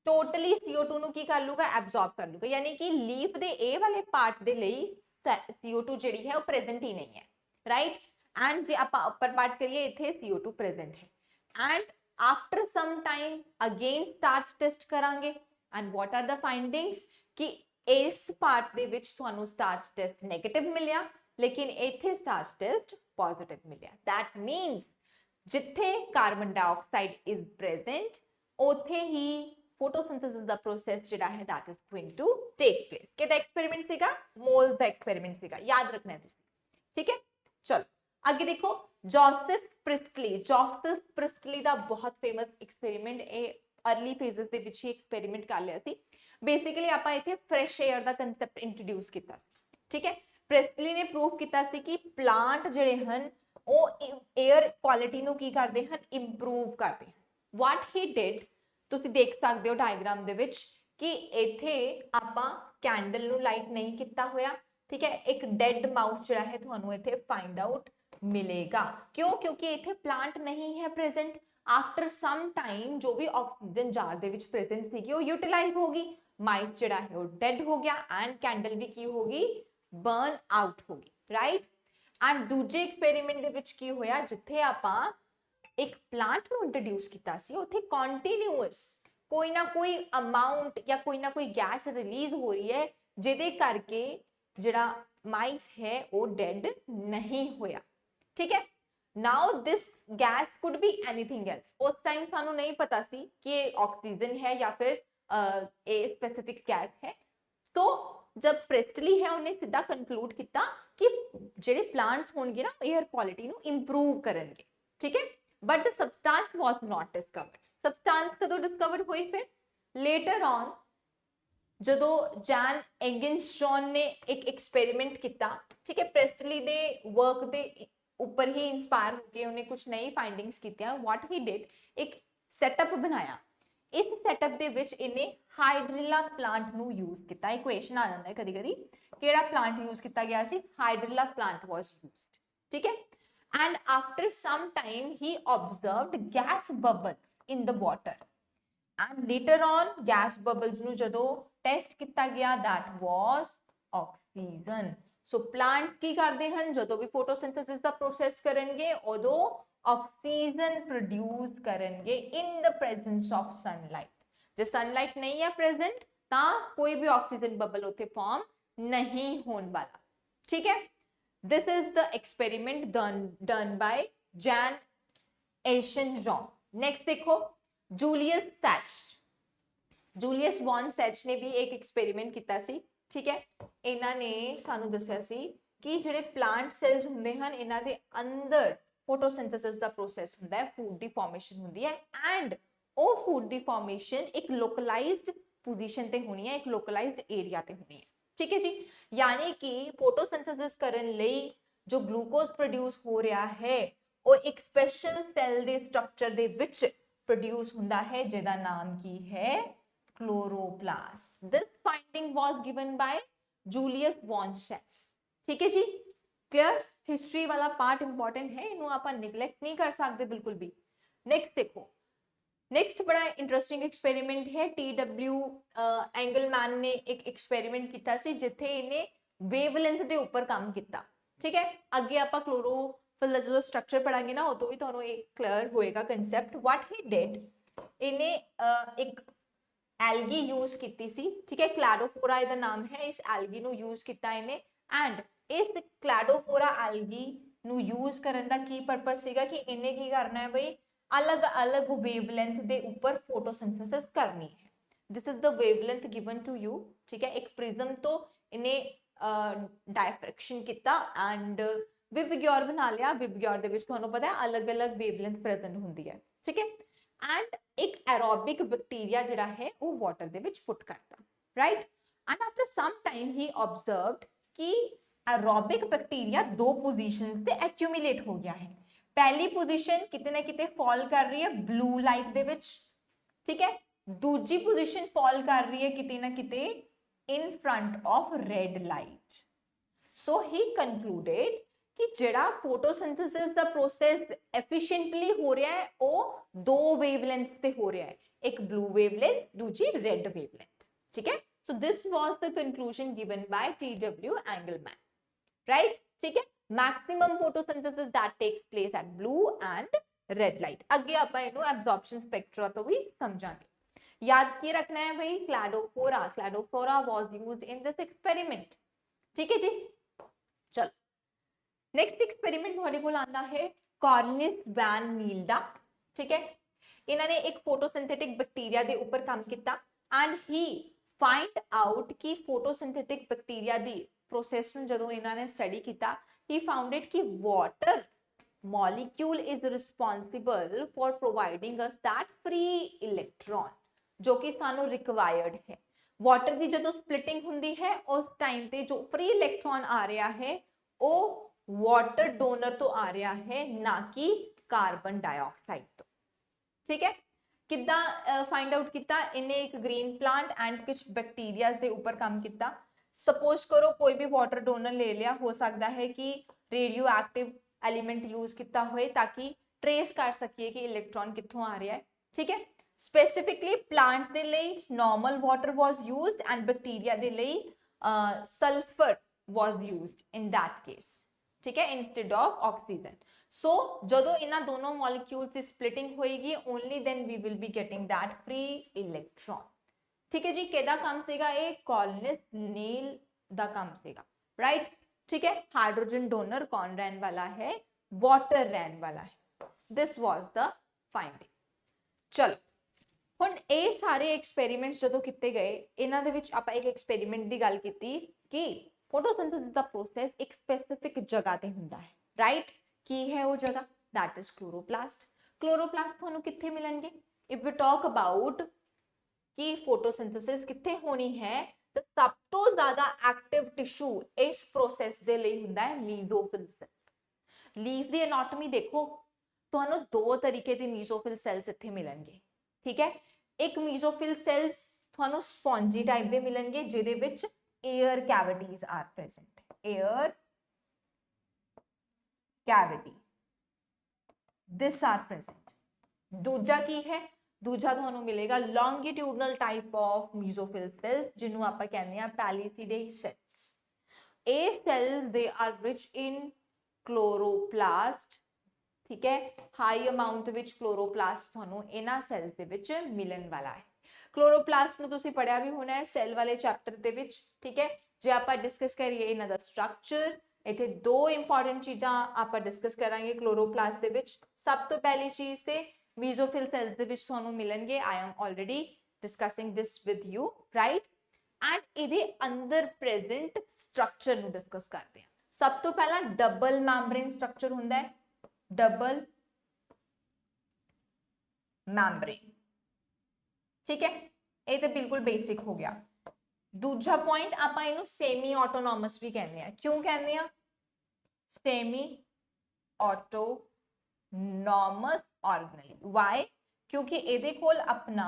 [SPEAKER 1] ਟੋਟਲੀ CO2 ਨੂੰ ਕੀ ਕਰ ਲੂਗਾ? ਐਬਜ਼ੌਰਬ ਕਰ ਲੂਗਾ। ਯਾਨੀ ਕਿ ਲੀਫ ਦੇ ਇਹ ਵਾਲੇ ਪਾਰਟ ਦੇ ਲਈ CO2 ਜਿਹੜੀ ਹੈ ਉਹ ਪ੍ਰੈਜ਼ੈਂਟ ਹੀ ਨਹੀਂ ਹੈ, ਰਾਈਟ? ਐਂਡ ਜੇ ਆਪਾਂ ਉੱਪਰ ਪਾਰਟ ਕਰੀਏ ਇੱਥੇ CO2 ਪ੍ਰੈਜ਼ੈਂਟ ਹੈ। And after some time again starch test ਕਰਾਂਗੇ and what are the findings ਕਿ ਇਸ ਪਾਰਟ ਦੇ ਵਿੱਚ ਤੁਹਾਨੂੰ ਸਟਾਰਚ ਟੈਸਟ ਨੈਗੇਟਿਵ ਮਿਲਿਆ, ਲੇਕਿਨ ਇੱਥੇ ਸਟਾਰਚ ਟੈਸਟ ਪੋਜ਼ਿਟਿਵ ਮਿਲਿਆ। दैट मीन्स ਜਿੱਥੇ ਕਾਰਬਨ ਡਾਈਆਕਸਾਈਡ ਇਜ਼ ਪ੍ਰੈਜ਼ੈਂਟ ਉੱਥੇ ਹੀ ਫੋਟੋਸਿੰਥੇਸਿਸ ਦਾ ਪ੍ਰੋਸੈਸ ਜਿਹੜਾ ਹੈ that is going to take place। ਕਿਹਦਾ ਐਕਸਪੈਰੀਮੈਂਟ ਸੀਗਾ? ਮੋਲਸ ਦਾ ਐਕਸਪੈਰੀਮੈਂਟ ਸੀਗਾ, ਯਾਦ ਰੱਖਣਾ ਹੈ ਤੁਸੀਂ। ਠੀਕ ਹੈ, ਚਲੋ ਅੱਗੇ ਦੇਖੋ। ਜੋਸਫ ਪ੍ਰਿਸਟਲੀ ਦਾ ਬਹੁਤ ਫੇਮਸ ਐਕਸਪੈਰੀਮੈਂਟ, ਇਹ अर्ਲੀ ਫੇਜ਼ਸ ਦੇ ਵਿੱਚ ਹੀ ਐਕਸਪੈਰੀਮੈਂਟ ਕਰ ਲਿਆ ਸੀ। ਬੇਸਿਕਲੀ ਆਪਾਂ ਇੱਥੇ ਫਰੈਸ਼ 에ਅਰ ਦਾ ਕੰਸੈਪਟ ਇੰਟਰੋਡਿਊਸ ਕੀਤਾ ਸੀ। ਠੀਕ ਹੈ, ਪ੍ਰਿਸਟਲੀ ਨੇ ਪ੍ਰੂਵ ਕੀਤਾ ਸੀ ਕਿ ਪਲਾਂਟ ਜਿਹੜੇ ਹਨ ਉਹ 에ਅਰ ਕੁਆਲਿਟੀ ਨੂੰ ਕੀ ਕਰਦੇ ਹਨ? ਇੰਪਰੂਵ ਕਰਦੇ ਹਨ। ਵਾਟ ਹੀ ਡਿਡ, ਤੁਸੀਂ ਦੇਖ ਸਕਦੇ ਹੋ ਡਾਇਗਰਾਮ ਦੇ ਵਿੱਚ ਕਿ ਇੱਥੇ ਆਪਾਂ ਕੈਂਡਲ ਨੂੰ ਲਾਈਟ ਨਹੀਂ ਕੀਤਾ ਹੋਇਆ। ਠੀਕ ਹੈ, ਇੱਕ ਡੈਡ ਮਾਊਸ ਜਿਹੜਾ ਹੈ ਤੁਹਾਨੂੰ ਇੱਥੇ ਫਾਈਂਡ ਆਊਟ ਮਿਲੇਗਾ। ਕਿਉਂ? ਕਿਉਂਕਿ ਇੱਥੇ ਪਲਾਂਟ ਨਹੀਂ ਹੈ ਪ੍ਰੈਜ਼ੈਂਟ। ਆਫਟਰ ਸਮ ਟਾਈਮ ਜੋ ਵੀ ਆਕਸੀਜਨ ਜਾਰ ਦੇ ਵਿੱਚ ਪ੍ਰੈਜ਼ੈਂਟ ਸੀਗੀ ਉਹ ਯੂਟਿਲਾਈਜ਼ ਹੋ ਗਈ, ਮਾਈਸ ਜਿਹੜਾ ਹੈ ਉਹ ਡੈਡ ਹੋ ਗਿਆ ਐਂਡ ਕੈਂਡਲ ਵੀ ਕੀ ਹੋ ਗਈ? ਬਰਨ ਆਊਟ ਹੋ ਗਈ, ਰਾਈਟ? ਐਂਡ ਦੂਜੇ ਐਕਸਪੈਰੀਮੈਂਟ ਦੇ ਵਿੱਚ ਕੀ ਹੋਇਆ? ਜਿੱਥੇ ਆਪਾਂ ਇੱਕ ਪਲਾਂਟ ਨੂੰ ਇੰਟਰੋਡਿਊਸ ਕੀਤਾ ਸੀ ਉੱਥੇ ਕੰਟੀਨਿਊਅਸ ਕੋਈ ਨਾ ਕੋਈ ਅਮਾਉਂਟ ਜਾਂ ਕੋਈ ਨਾ ਕੋਈ ਗੈਸ ਰਿਲੀਜ਼ ਹੋ ਰਹੀ ਹੈ, ਜਿਹਦੇ ਕਰਕੇ ਜਿਹੜਾ ਮਾਈਸ ਹੈ ਉਹ ਡੈਡ ਨਹੀਂ ਹੋਇਆ। ਠੀਕ ਹੈ, now this gas could be anything else. ਉਸ ਟਾਈਮ ਸਾਨੂੰ ਨਹੀਂ ਪਤਾ ਸੀ ਕਿ ਇਹ ਆਕਸੀਜਨ ਹੈ ਜਾਂ ਫਿਰ ਇਹ ਸਪੈਸਿਫਿਕ ਗੈਸ ਹੈ। तो जब प्रेस्टली है उन्हें सीधा कंक्लूड किया कि ਜਿਹੜੇ प्लांट्स होंगे ना एयर क्वालिटी ਨੂੰ इंप्रूव करेंगे। ठीक है, but the substance was not discovered. Substance कदों डिस्कवर्ड हुई? फिर लेटर ऑन ਜਦੋਂ ਜੈਨ ਐਂਗਨਸਟ੍ਰॉन ਨੇ ਇੱਕ ਐਕਸਪੈਰੀਮੈਂਟ ਕੀਤਾ। ਠੀਕ ਹੈ, प्रेस्टली ਦੇ ਵਰਕ ਦੇ ਉੱਪਰ ਹੀ ਇਨਸਪਾਇਰ ਹੋ ਕੇ ਉਹਨੇ ਕੁਝ ਨਈ ਫਾਈਂਡਿੰਗਸ ਕੀਤੀਆਂ। ਵਾਟ ਹੀ ਡਿਡ, ਇੱਕ ਸੈਟਅਪ ਬਣਾਇਆ। इस सैटअप ਦੇ ਵਿੱਚ ਇਹਨੇ ਹਾਈਡਰਿਲਾ ਪਲਾਂਟ ਨੂੰ ਯੂਜ਼ ਕੀਤਾ। ਇਹ ਕੁਐਸਚਨ ਆ ਜਾਂਦਾ ਹੈ ਕਦੀ ਕਦੀ, ਕਿਹੜਾ ਪਲਾਂਟ ਯੂਜ਼ ਕੀਤਾ ਗਿਆ ਸੀ? ਹਾਈਡਰਿਲਾ ਪਲਾਂਟ ਵਾਸ ਯੂਜ਼ਡ। ਠੀਕ ਹੈ, and after some time he observed gas bubbles in the water and later on gas bubbles ਨੂੰ ਜਦੋਂ ਟੈਸਟ ਕੀਤਾ ਗਿਆ that was oxygen. So plants ਕੀ ਕਰਦੇ ਹਨ? ਜਦੋਂ ਵੀ ਫੋਟੋਸਿੰਥੇਸਿਸ ਦਾ ਪ੍ਰੋਸੈਸ ਕਰਨਗੇ ਉਦੋਂ ऑक्सीजन प्रोड्यूस करेंगे in the presence of sunlight. जो सनलाइट नहीं है प्रेजेंट ता कोई भी ऑक्सीजन बबल उथे फॉर्म नहीं होने वाला। ठीक है, this is the experiment done by Jan Ingenhousz. Next देखो Julius Sachs. Julius von Sachs ने भी एक एक्सपेरिमेंट किया सी। ठीक है, इन्हां ने सानू दस्सिया सी कि जिहड़े प्लांट सेल्स हुंदे हन इन्हां दे अंदर फोटोसिंथेसिस ਦਾ ਪ੍ਰੋਸੈਸ ਹੁੰਦਾ ਹੈ, ਫੂਡ ਦੀ ਫਾਰਮੇਸ਼ਨ ਹੁੰਦੀ ਹੈ ਐਂਡ ਉਹ ਫੂਡ ਦੀ ਫਾਰਮੇਸ਼ਨ ਇੱਕ ਲੋਕਲਾਈਜ਼ਡ ਪੋਜੀਸ਼ਨ ਤੇ ਹੋਣੀ ਹੈ, ਇੱਕ ਲੋਕਲਾਈਜ਼ਡ ਏਰੀਆ ਤੇ ਹੋਣੀ ਹੈ। ਠੀਕ ਹੈ ਜੀ, ਯਾਨੀ ਕਿ ਫੋਟੋਸਿੰਥੇਸਿਸ ਕਰਨ ਲਈ ਜੋ ਗਲੂਕੋਜ਼ ਪ੍ਰੋਡਿਊਸ ਹੋ ਰਿਹਾ ਹੈ ਉਹ ਇੱਕ ਸਪੈਸ਼ਲ ਸੈੱਲ ਦੇ ਸਟਰਕਚਰ ਦੇ ਵਿੱਚ ਪ੍ਰੋਡਿਊਸ ਹੁੰਦਾ ਹੈ ਜਿਹਦਾ ਨਾਮ ਕੀ ਹੈ? Chloroplast. This finding was given by Julius von Sachs. ठीक है जी, क्लियर? हिस्ट्री वाला पार्ट इंपॉर्टेंट है, इन्हों आप निगलेक्ट नहीं कर सकते बिल्कुल भी। नेक्स्ट देखो, नेक्स्ट बड़ा इंटरेस्टिंग एक्सपेरिमेंट है। TW एंगलमैन ने एक एक्सपेरिमेंट किया सी जिथे इन्हें
[SPEAKER 2] वेवलेंथ दे उपर काम किया। ठीक है, अगे आप क्लोरोफिल जो स्ट्रक्चर पढ़ांगे ना उदों भी तुहानू एक क्लियर होएगा कंसैप्ट। व्हाट ही डिड, इन्हें एक एल्गी यूज की सी। ठीक है, क्लैडोफोरा इहदा नाम है, इस एल्गी नू यूज किया इन्हें। एंड इस क्लैडोफोरा एल्गी नू यूज करन दा की पर्पस सीगा कि इन्हें की करना है बई अलग अलग वेवलेंथ दे ऊपर फोटोसिंथेसिस करनी है। This is the wavelength given to you. ठीक है, एक प्रिज्म तो इन्हें डायफ्रैक्शन किया एंड विबग्योर बना लिया। विबग्योर दे विच तुहानू पता है अलग अलग वेवलेंथ प्रेजेंट होंदी है। ठीक है, एंड एक एरोबिक बैक्टीरिया जिहड़ा है वो वाटर दे विच पुट करता, right. And after some time he observed कि एरोबिक बैक्टीरिया दो पोजीशंस पे एक्यूमुलेट हो गया है। पहली पोजीशन किते ना किते फॉल कर रही है ब्लू लाइट दे विच। ठीक है, दूजी पोजीशन फॉल कर रही है किते ना किते in front of red light. So he concluded कि जेड़ा फोटोसिंथेसिस दा प्रोसेस एफिशिएंटली हो रहा है वो दो वेवलेंथ पे हो रहा है, एक ब्लू वेवलेंथ, दूसरी रेड वेवलेंथ। ठीक है, so this was the conclusion given by T W. Engelmann, right. ठीक है, maximum photosynthesis that takes place at blue and red light. अगे आप इन्हों एब्जॉर्प्शन स्पेक्ट्रा तो भी समझांगे। याद की रखना है भाई, Cladophora was used in this experiment. ठीक है जी, चलो नेक्स्ट एक्सपेरिमेंट थोड़े को आंदा है कॉर्निस वैन मील दा। ठीक है, इन्होंने एक फोटोसिंथेटिक बैक्टीरिया के ऊपर काम किया एंड ही फाइंड आउट कि फोटोसिंथेटिक बैक्टीरिया दी प्रोसेस ਨੂੰ ਜਦੋਂ ਇਹਨਾਂ ਨੇ स्टडी किया, he found it कि water molecule is responsible for providing us that free electron जो कि सानू रिक्वायर्ड है। वाटर की जो स्प्लिटिंग होंदी है उस टाइम पे जो फ्री इलेक्ट्रॉन आ रहा है वो वाटर डोनर तो आ रहा है, ना कि कार्बन डाइऑक्साइड तो। ठीक है, किदा फाइंड आउट किया इन्हें एक ग्रीन प्लांट एंड कुछ बैक्टीरिया के ऊपर काम किया। सपोज करो कोई भी वाटर डोनर ले लिया, हो सकता है कि रेडियो एक्टिव एलिमेंट यूज किया होए ताकि ट्रेस कर सकिए कि इलेक्ट्रॉन कित्थों आ रहा है। ठीक है, स्पेसिफिकली प्लांट्स दे लई normal water was used and bacteria दे लई sulphur was used in that case. ठीक है, इंस्टेड ऑफ ऑक्सीजन। सो जदों इन्हां दोनों मॉलिक्यूल्स की स्प्लिटिंग होएगी only then we will be getting that free electron. ठीक है जी, केदा काम सेगा ये कॉर्निस नील दा काम सेगा, राइट। ठीक है, हाइड्रोजन डोनर कौन रहने वाला है, वाटर रहने वाला है। This was the finding. चलो हुण ये सारे एक्सपेरिमेंट्स जो किए गए इन्हां दे विच आपां एक एक्सपेरिमेंट की गल कीती कि फोटोसिंथेसिस दा प्रोसेस एक स्पेसिफिक जगह ते हुंदा है, राइट। की है वो जगह, दैट इज क्लोरोप्लास्ट। क्लोरोप्लास्ट तुहानू कित्थे मिलणगे, इफ वी टॉक अबाउट कि फोटोसिंथेसिस कित्थे होनी है तो सब तो ज्यादा एक्टिव टिश्यू इस प्रोसेस दे लई हुंदा है मीजोफिल सेल्स। लीफ दी एनाटॉमी देखो, तुहानू दो तरीके दे मीजोफिल सेल्स इत्थे मिलणगे। ठीक है, एक मीजोफिल सेल्स तुहानू स्पॉन्जी टाइप दे मिलणगे जिहदे विच air cavities are present, air cavity this are present. दूजा की है, दूजा तुहानू मिलेगा longitudinal type of mesophyll cells जिन्होंने आप कहते हैं पैलिसिडेई सेल्स। ए cells they are rich in chloroplast. ठीक है, हाई अमाउंट विच क्लोरोप्लास्ट तुहानू इन्हां सेल्स दे विच मिलन वाला है। क्लोरोप्लास्ट नू तुसीं पढ़िया भी होना है सेल वाले चैप्टर दे विच। ठीक है, जे आप डिस्कस करिए इन्हां दा स्ट्रक्चर, इत्थे दो इंपॉर्टेंट चीज़ां आप डिस्कस करांगे क्लोरोप्लास्ट दे विच। सब तो पहली चीज़ ते मीजोफिल सेल्स दे विच तुहानू मिलणगे, I am already discussing this with you, right. And इहदे अंदर प्रेजेंट स्ट्रक्चर नू डिस्कस करते हैं। सब तो पहला डबल मैम्ब्रेन स्ट्रक्चर हुंदा है, डबल मैम्ब्रेन। ठीक है, ये तो बिल्कुल बेसिक हो गया। दूजा पॉइंट आप इनू सेमी ऑटोनॉमस भी कहते हैं। क्यों कहते हैं सेमी ऑटोनॉमस ऑर्गेनेल, वाई, क्योंकि ਇਹਦੇ ਕੋਲ अपना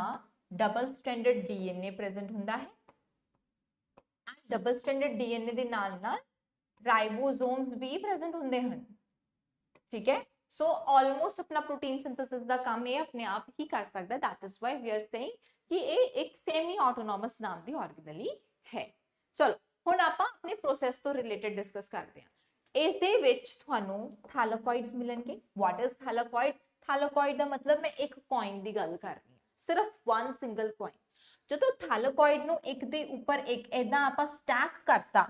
[SPEAKER 2] डबल स्टैंडर्ड डीएनए प्रेजेंट ਹੁੰਦਾ है। डबल स्टैंडर्ड डीएनए ਦੇ ਨਾਲ-ਨਾਲ राइबोसोम्स भी प्रेजेंट ਹੁੰਦੇ ਹਨ। ठीक है, सो ऑलमोस्ट अपना प्रोटीन सिंथेसिस ਦਾ ਕੰਮ ਇਹ अपने आप ही कर सकता है। That is why we are saying कि ये एक सेमी ऑटोनॉमस नाम ਦੀ ऑर्गेनेल है। चलो हुण ਆਪਾਂ अपने ਪ੍ਰੋਸੈਸ ਤੋਂ ਰਿਲੇਟਡ ਡਿਸਕਸ ਕਰਦੇ ਹਾਂ। ਇਸ ਦੇ ਵਿੱਚ ਤੁਹਾਨੂੰ ਥੈਲਾਕੋਇਡਸ ਮਿਲਣਗੇ। What is ਥੈਲਾਕੋਇਡ? ਥੈਲਾਕੋਇਡ ਦਾ ਮਤਲਬ ਮੈਂ ਇੱਕ ਕੋਇਨ ਦੀ ਗੱਲ ਕਰ ਰਹੀ ਹਾਂ, ਸਿਰਫ ਵਨ ਸਿੰਗਲ ਕੋਇਨ। ਜਦੋਂ ਥੈਲਾਕੋਇਡ ਨੂੰ ਇੱਕ ਦੇ ਉੱਪਰ ਇੱਕ ਇਦਾਂ ਆਪਾਂ ਸਟੈਕ ਕਰਤਾ,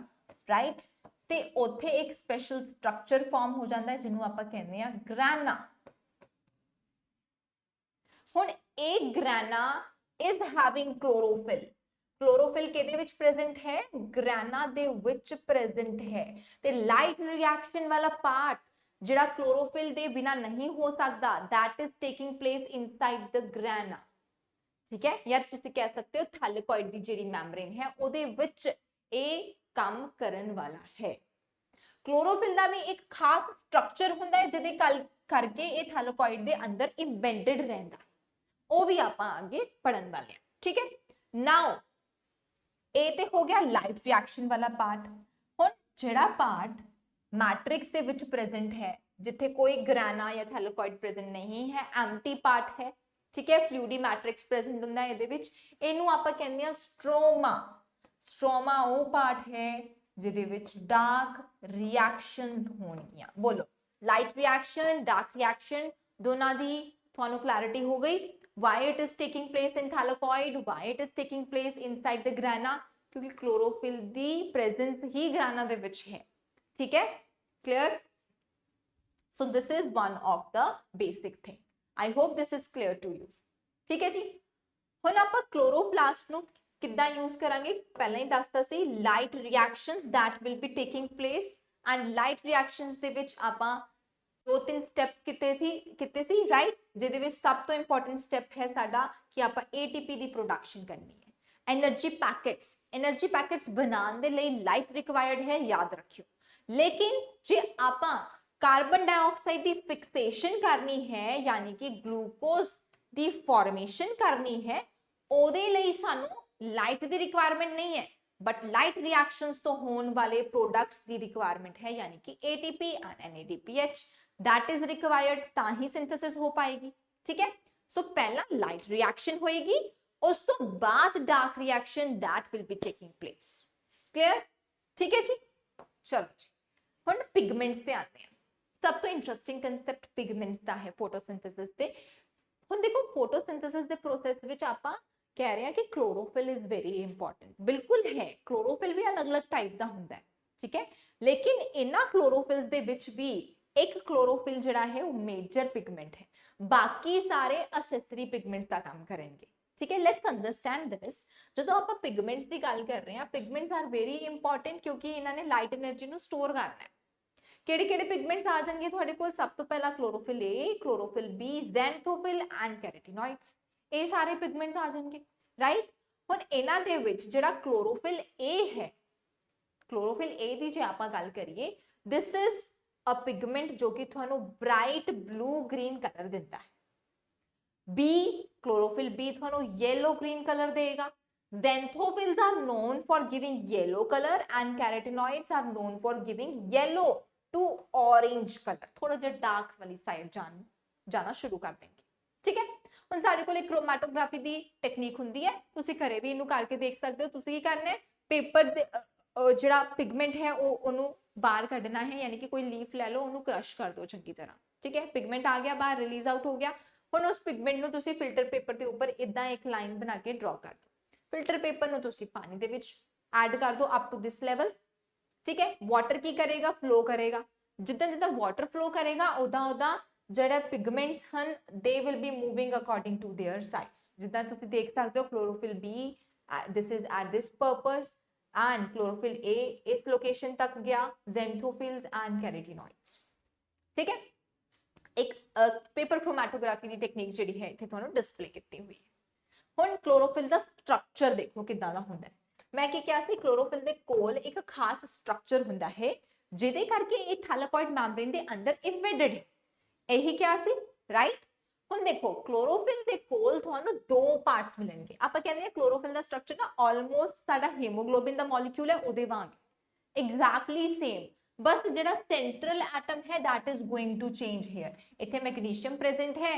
[SPEAKER 2] ਰਾਈਟ, ਤੇ ਉੱਥੇ ਇੱਕ ਸਪੈਸ਼ਲ ਸਟਰਕਚਰ ਫਾਰਮ ਹੋ ਜਾਂਦਾ ਹੈ ਜਿਹਨੂੰ ਆਪਾਂ ਕਹਿੰਦੇ ਆ ਗ੍ਰਾਨਾ। ਹੁਣ ਇਹ ਗ੍ਰਾਨਾ is having chlorophyll। chlorophyll ਕਿਹਦੇ ਵਿੱਚ present ਹੈ? ਗ੍ਰਾਨਾ ਦੇ ਵਿੱਚ present ਹੈ। ਤੇ ਲਾਈਟ ਰਿਐਕਸ਼ਨ ਵਾਲਾ ਪਾਰਟ ਜਿਹੜਾ chlorophyll ਦੇ ਬਿਨਾ ਨਹੀਂ ਹੋ ਸਕਦਾ, that is taking place inside the grana। ਠੀਕ ਹੈ, ਜਾਂ ਤੁਸੀਂ ਕਹਿ ਸਕਦੇ ਹੋ ਥੈਲਾਕੋਇਡ ਦੀ ਜਿਹੜੀ ਮੈਂਬਰੇਨ ਹੈ ਉਹਦੇ ਵਿੱਚ ਇਹ ਕੰਮ ਕਰਨ ਵਾਲਾ ਹੈ। ਕਲੋਰੋਫਿਲ ਦਾ ਵੀ ਇੱਕ ਖਾਸ ਸਟਰਕਚਰ ਹੁੰਦਾ ਹੈ ਜਿਹਦੇ ਕਰਕੇ ਇਹ ਥੈਲਾਕੋਇਡ ਦੇ ਅੰਦਰ ਇੰਬੈਡਡ ਰਹਿੰਦਾ, ਉਹ ਵੀ ਆਪਾਂ ਅੱਗੇ ਪੜਨ ਵਾਲੇ ਹਾਂ। ਠੀਕ ਹੈ, ਨਾਓ ਇਹ ਤੇ ਹੋ ਗਿਆ ਲਾਈਟ ਰਿਐਕਸ਼ਨ ਵਾਲਾ ਪਾਰਟ। ਹੁਣ ਜਿਹੜਾ ਪਾਰਟ ਮੈਟ੍ਰਿਕਸ ਦੇ ਵਿੱਚ ਪ੍ਰੈਜ਼ੈਂਟ ਹੈ, ਜਿੱਥੇ ਕੋਈ ਗ੍ਰਾਨਾ ਜਾਂ ਥੈਲਾਕੋਇਡ ਪ੍ਰੈਜ਼ੈਂਟ ਨਹੀਂ ਹੈ, ਐਮਟੀ ਪਾਰਟ ਹੈ, ਠੀਕ ਹੈ, ਫਲੂਇਡੀ ਮੈਟ੍ਰਿਕਸ ਪ੍ਰੈਜ਼ੈਂਟ ਹੁੰਦਾ ਹੈ ਇਹਦੇ ਵਿੱਚ, ਇਹਨੂੰ ਆਪਾਂ ਕਹਿੰਦੇ ਆ ਸਟ੍ਰੋਮਾ। ਸਟ੍ਰੋਮਾ ਉਹ ਪਾਰਟ ਹੈ ਜਿਹਦੇ ਵਿੱਚ ਡਾਰਕ ਰਿਐਕਸ਼ਨਸ ਹੋਣਗੀਆਂ। ਬੋਲੋ, ਲਾਈਟ ਰਿਐਕਸ਼ਨ, ਡਾਰਕ ਰਿਐਕਸ਼ਨ, ਦੋਨਾਂ ਦੀ ਤੁਹਾਨੂੰ ਕਲੈਰਿਟੀ ਹੋ ਗਈ। why it is taking place in thylakoid, why it is taking place inside the grana, ਕਿਉਂਕਿ chlorophyll ਦੀ presence ਹੀ grana ਦੇ ਵਿੱਚ ਹੈ। ਠੀਕ ਹੈ, clear? so this is one of the basic thing। I hope this is clear to you। ਠੀਕ ਹੈ ਜੀ, ਹੁਣ ਆਪਾਂ chloroplast ਨੂੰ ਕਿੱਦਾਂ यूज ਕਰਾਂਗੇ? ਪਹਿਲਾਂ ਹੀ ਦੱਸਤਾ ਸੀ, light reactions that will be taking place, and light reactions ਦੇ ਵਿੱਚ ਆਪਾਂ दो तीन स्टेप्स किते सी, राइट, ਜਿਹਦੇ ਵਿੱਚ ਸਭ ਤੋਂ ਇੰਪੋਰਟੈਂਟ ਸਟੈਪ ਹੈ ਸਾਡਾ ਕਿ ਆਪਾਂ ATP ਦੀ ਪ੍ਰੋਡਕਸ਼ਨ ਕਰਨੀ ਹੈ। એનર્ਜੀ ਪੈਕੇਟਸ ਬਣਾਉਣ ਦੇ ਲਈ ਲਾਈਟ ਰਿਕਵਾਇਰਡ ਹੈ, ਯਾਦ ਰੱਖਿਓ। ਲੇਕਿਨ ਜੇ ਆਪਾਂ ਕਾਰਬਨ ਡਾਈਆਕਸਾਈਡ ਦੀ ਫਿਕਸੇਸ਼ਨ ਕਰਨੀ ਹੈ, ਯਾਨੀ ਕਿ ਗਲੂਕੋਜ਼ ਦੀ ਫਾਰਮੇਸ਼ਨ ਕਰਨੀ ਹੈ, ਉਹਦੇ ਲਈ ਸਾਨੂੰ ਲਾਈਟ ਦੀ ਰਿਕੁਆਇਰਮੈਂਟ ਨਹੀਂ ਹੈ, बट लाइट रिएक्शंस तो होने वाले प्रोडक्ट्स की रिक्वायरमेंट है, यानी कि ATP and NADPH that is required, ताही सिंथेसिस हो पाएगी। ठीक है, सो पहला लाइट रिएक्शन होएगी, उस तो बाद dark reaction that will be taking place। Clear? ठीक है जी, चलो जी, हुण पिगमेंट्स ते आते हैं। सब तो इंटरेस्टिंग कंसेप्ट पिगमेंट्स दा है फोटोसिंथेसिस ते। हुण देखो, फोटोसिंथेसिस दे प्रोसेस विच आपां कह रहे हैं कि क्लोरोफिल इज वेरी इंपॉर्टेंट। बिल्कुल है, क्लोरोफिल भी अलग अलग टाइप का होता है, ठीक है, लेकिन इन्हां क्लोरोफिल्स दे विच भी एक क्लोरोफिल जिहड़ा है वो मेजर पिगमेंट है, बाकी सारे एक्सेसरी पिगमेंट्स का काम करेंगे। ठीक है, लेट्स अंडरस्टैंड दिस। जदों आपां पिगमेंट्स की गल कर रहे हैं, पिगमेंट्स आर वेरी इंपॉर्टेंट क्योंकि इन्हां ने लाइट एनर्जी नूं स्टोर करना है। किहड़े-किहड़े पिगमेंट्स आ जाएंगे तुहाडे कोल? सब तो पहला chlorophyll A, chlorophyll B, xanthophyll and carotenoids, ਇਹ ਸਾਰੇ ਪਿਗਮੈਂਟਸ ਆ ਜਾਣਗੇ, ਰਾਈਟ। ਹੁਣ ਇਹਨਾਂ ਦੇ ਵਿੱਚ ਜਿਹੜਾ ਕਲੋਰੋਫਿਲ ਏ ਹੈ, ਕਲੋਰੋਫਿਲ ਏ ਦੀ ਜੇ ਆਪਾਂ ਗੱਲ ਕਰੀਏ, ਦਿਸ ਇਜ਼ ਅ ਪਿਗਮੈਂਟ ਜੋ ਕਿ ਤੁਹਾਨੂੰ ਬ੍ਰਾਈਟ ਬਲੂ ਗ੍ਰੀਨ ਕਲਰ ਦਿੰਦਾ ਹੈ। ਬੀ, ਕਲੋਰੋਫਿਲ ਬੀ ਤੁਹਾਨੂੰ ਯੈਲੋ ਗ੍ਰੀਨ ਕਲਰ ਦੇਗਾ। Xanthophyls are known for giving yellow color and carotenoids are known for giving yellow to orange color। थोड़ा जिहा dark वाली साइड जाना शुरू कर देंगे। ठीक है, ਹੁਣ ਸਾਡੇ ਕੋਲ ਇੱਕ ਕ੍ਰੋਮੈਟੋਗ੍ਰਾਫੀ ਦੀ ਟੈਕਨੀਕ ਹੁੰਦੀ ਹੈ, ਤੁਸੀਂ ਘਰੇ ਵੀ ਇਹਨੂੰ ਕਰਕੇ ਦੇਖ ਸਕਦੇ ਹੋ। ਤੁਸੀਂ ਕੀ ਕਰਨਾ ਹੈ, ਪੇਪਰ ਦੇ ਜਿਹੜਾ ਪਿਗਮੈਂਟ ਹੈ ਉਹਨੂੰ ਬਾਹਰ ਕੱਢਣਾ ਹੈ, ਯਾਨੀ ਕਿ ਕੋਈ ਲੀਫ ਲੈ ਲਓ, ਉਹਨੂੰ ਕ੍ਰਸ਼ ਕਰ ਦਿਓ ਚੰਗੀ ਤਰ੍ਹਾਂ। ਠੀਕ ਹੈ, ਪਿਗਮੈਂਟ ਆ ਗਿਆ ਬਾਹਰ, ਰਿਲੀਜ਼ ਆਊਟ ਹੋ ਗਿਆ। ਹੁਣ ਉਸ ਪਿਗਮੈਂਟ ਨੂੰ ਤੁਸੀਂ ਫਿਲਟਰ ਪੇਪਰ ਦੇ ਉੱਪਰ ਇਦਾਂ ਇੱਕ ਲਾਈਨ ਬਣਾ ਕੇ ਡਰਾ ਕਰ ਦਿਓ। ਫਿਲਟਰ ਪੇਪਰ ਨੂੰ ਤੁਸੀਂ ਪਾਣੀ ਦੇ ਵਿੱਚ ਐਡ ਕਰ ਦਿਓ ਅਪ ਟੂ ਦਿਸ ਲੈਵਲ। ਠੀਕ ਹੈ, ਵਾਟਰ ਕੀ ਕਰੇਗਾ, ਫਲੋ ਕਰੇਗਾ। ਜਿੱਦਾਂ ਜਿੱਦਾਂ ਵਾਟਰ ਫਲੋ ਕਰੇਗਾ ਉਦਾਂ ਉਦਾਂ ਜਿਹੜੇ ਪਿਗਮੈਂਟਸ ਹਨ they will be moving according to their size। ਜਿੱਦਾਂ ਤੁਸੀਂ ਦੇਖ ਸਕਦੇ ਹੋ, chlorophyll B this is at this purpose and chlorophyll A ਇਸ ਲੋਕੇਸ਼ਨ ਤੱਕ ਗਿਆ, xanthophyls and carotenoids। ਠੀਕ ਹੈ, ਇੱਕ ਪੇਪਰ ਕ੍ਰੋਮੈਟੋਗ੍ਰਾਫੀ ਦੀ ਟੈਕਨੀਕ ਜਿਹੜੀ ਹੈ ਇੱਥੇ ਤੁਹਾਨੂੰ ਡਿਸਪਲੇ ਕੀਤੀ ਹੋਈ ਹੈ। ਹੁਣ ਕਲੋਰੋਫਿਲ ਦਾ ਸਟਰਕਚਰ ਦੇਖੋ ਕਿੱਦਾਂ ਦਾ ਹੁੰਦਾ ਹੈ। ਮੈਂ ਕੀ ਕਿਹਾ ਸੀ, ਕਲੋਰੋਫਿਲ ਦੇ ਕੋਲ ਇੱਕ ਖਾਸ ਸਟਰਕਚਰ ਹੁੰਦਾ ਹੈ ਜਿਹਦੇ ਕਰਕੇ ਇਹ ਥੈਲਾਕੋਇਡ ਮੈਂਬਰੇਨ ਦੇ ਅੰਦਰ ਇਮਬੈਡਡ ਹੈ। ਇਹੀ ਕਿਹਾ ਸੀ, ਰਾਈਟ। ਹੁਣ ਦੇਖੋ, ਕਲੋਰੋਫਿਲ ਦੇ ਕੋਲ ਤੁਹਾਨੂੰ ਦੋ ਪਾਰਟਸ ਮਿਲਣਗੇ। ਆਪਾਂ ਕਹਿੰਦੇ ਹਾਂ ਕਲੋਰੋਫਿਲ ਦਾ ਸਟਰਕਚਰ ਨਾ ਆਲਮੋਸਟ ਸਾਡਾ ਹੀਮੋਗਲੋਬਿਨ ਦਾ ਮੋਲੀਕਿਊਲ ਹੈ ਉਹਦੇ ਵਾਂਗ, ਐਗਜ਼ੈਕਟਲੀ ਸੇਮ। ਬਸ ਜਿਹੜਾ ਸੈਂਟਰਲ ਐਟਮ ਹੈ that is going to change here। ਇੱਥੇ ਮੈਗਨੀਸ਼ੀਅਮ ਪ੍ਰੈਜ਼ੈਂਟ ਹੈ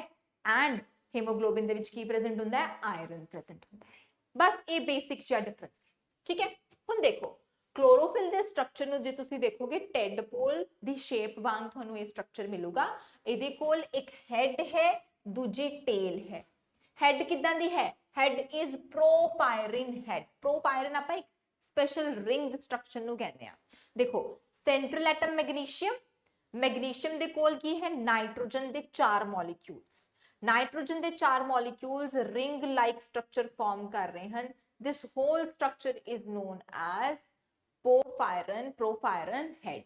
[SPEAKER 2] ਐਂਡ ਹੀਮੋਗਲੋਬਿਨ ਦੇ ਵਿੱਚ ਕੀ ਪ੍ਰੈਜ਼ੈਂਟ ਹੁੰਦਾ ਹੈ, ਆਇਰਨ ਪ੍ਰੈਜ਼ੈਂਟ ਹੁੰਦਾ ਹੈ। ਬਸ ਇਹ ਬੇਸਿਕ ਜਿਹਾ ਡਿਫਰੈਂਸ। ਠੀਕ ਹੈ, ਹੁਣ ਦੇਖੋ, क्लोरोफिल ਦੇ ਸਟਰਕਚਰ ਨੂੰ ਜੇ ਤੁਸੀਂ ਦੇਖੋਗੇ ਟੈਡਪੋਲ ਦੀ ਸ਼ੇਪ ਵਾਂਗ ਤੁਹਾਨੂੰ ਇਹ ਸਟਰਕਚਰ ਮਿਲੂਗਾ। ਇਹਦੇ ਕੋਲ ਇੱਕ ਹੈਡ ਹੈ, ਦੂਜੀ ਟੇਲ ਹੈ। ਹੈਡ ਕਿਦਾਂ ਦੀ ਹੈ? Head is porphyrin head. Porphyrin ਆਪਾਂ ਇੱਕ ਸਪੈਸ਼ਲ ਰਿੰਗਡ ਸਟਰਕਚਰ ਨੂੰ ਕਹਿੰਦੇ ਆ। ਦੇਖੋ ਸੈਂਟਰਲ ਐਟਮ ਮੈਗਨੀਸ਼ੀਅਮ, ਮੈਗਨੀਸ਼ੀਅਮ ਦੇ ਕੋਲ ਕੀ ਹੈ? ਨਾਈਟ੍ਰੋਜਨ ਦੇ 4 ਮੋਲੀਕਿਊਲਸ। ਨਾਈਟ੍ਰੋਜਨ ਦੇ 4 molecules ring like structure form ਕਰ ਰਹੇ ਹਨ। this whole structure is known as porphyrin head।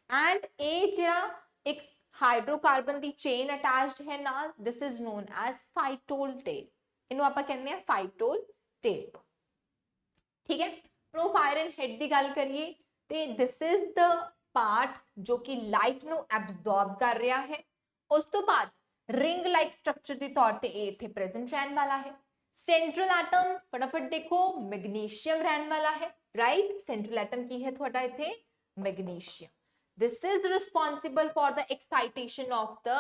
[SPEAKER 2] and ਇਹ ਜਿਹੜਾ ਇੱਕ ਹਾਈਡਰੋਕਾਰਬਨ ਦੀ ਚੇਨ ਅਟੈਚਡ ਹੈ ਨਾਲ, this is known as phytol tail। ਇਹਨੂੰ ਆਪਾਂ ਕਹਿੰਦੇ ਆ phytol tail। ਠੀਕ ਹੈ, porphyrin head ਦੀ ਗੱਲ ਕਰੀਏ ਤੇ this is the part ਜੋ ਕਿ ਲਾਈਟ ਨੂੰ ਐਬਜ਼ੌਰਬ ਕਰ ਰਿਹਾ ਹੈ। ਉਸ ਤੋਂ ਬਾਅਦ ਰਿੰਗ ਲਾਈਕ ਸਟਰਕਚਰ ਦੇ ਤੌਰ ਤੇ ਇਹ ਇੱਥੇ ਪ੍ਰੈਜ਼ੈਂਟ ਰਹਿਣ ਵਾਲਾ ਹੈ। सेंट्रल एटम फटाफट देखो मैग्नीशियम रहने वाला है, राइट। सेंट्रल एटम की है थोड़ा इथे magnesium. This is responsible for the excitation of the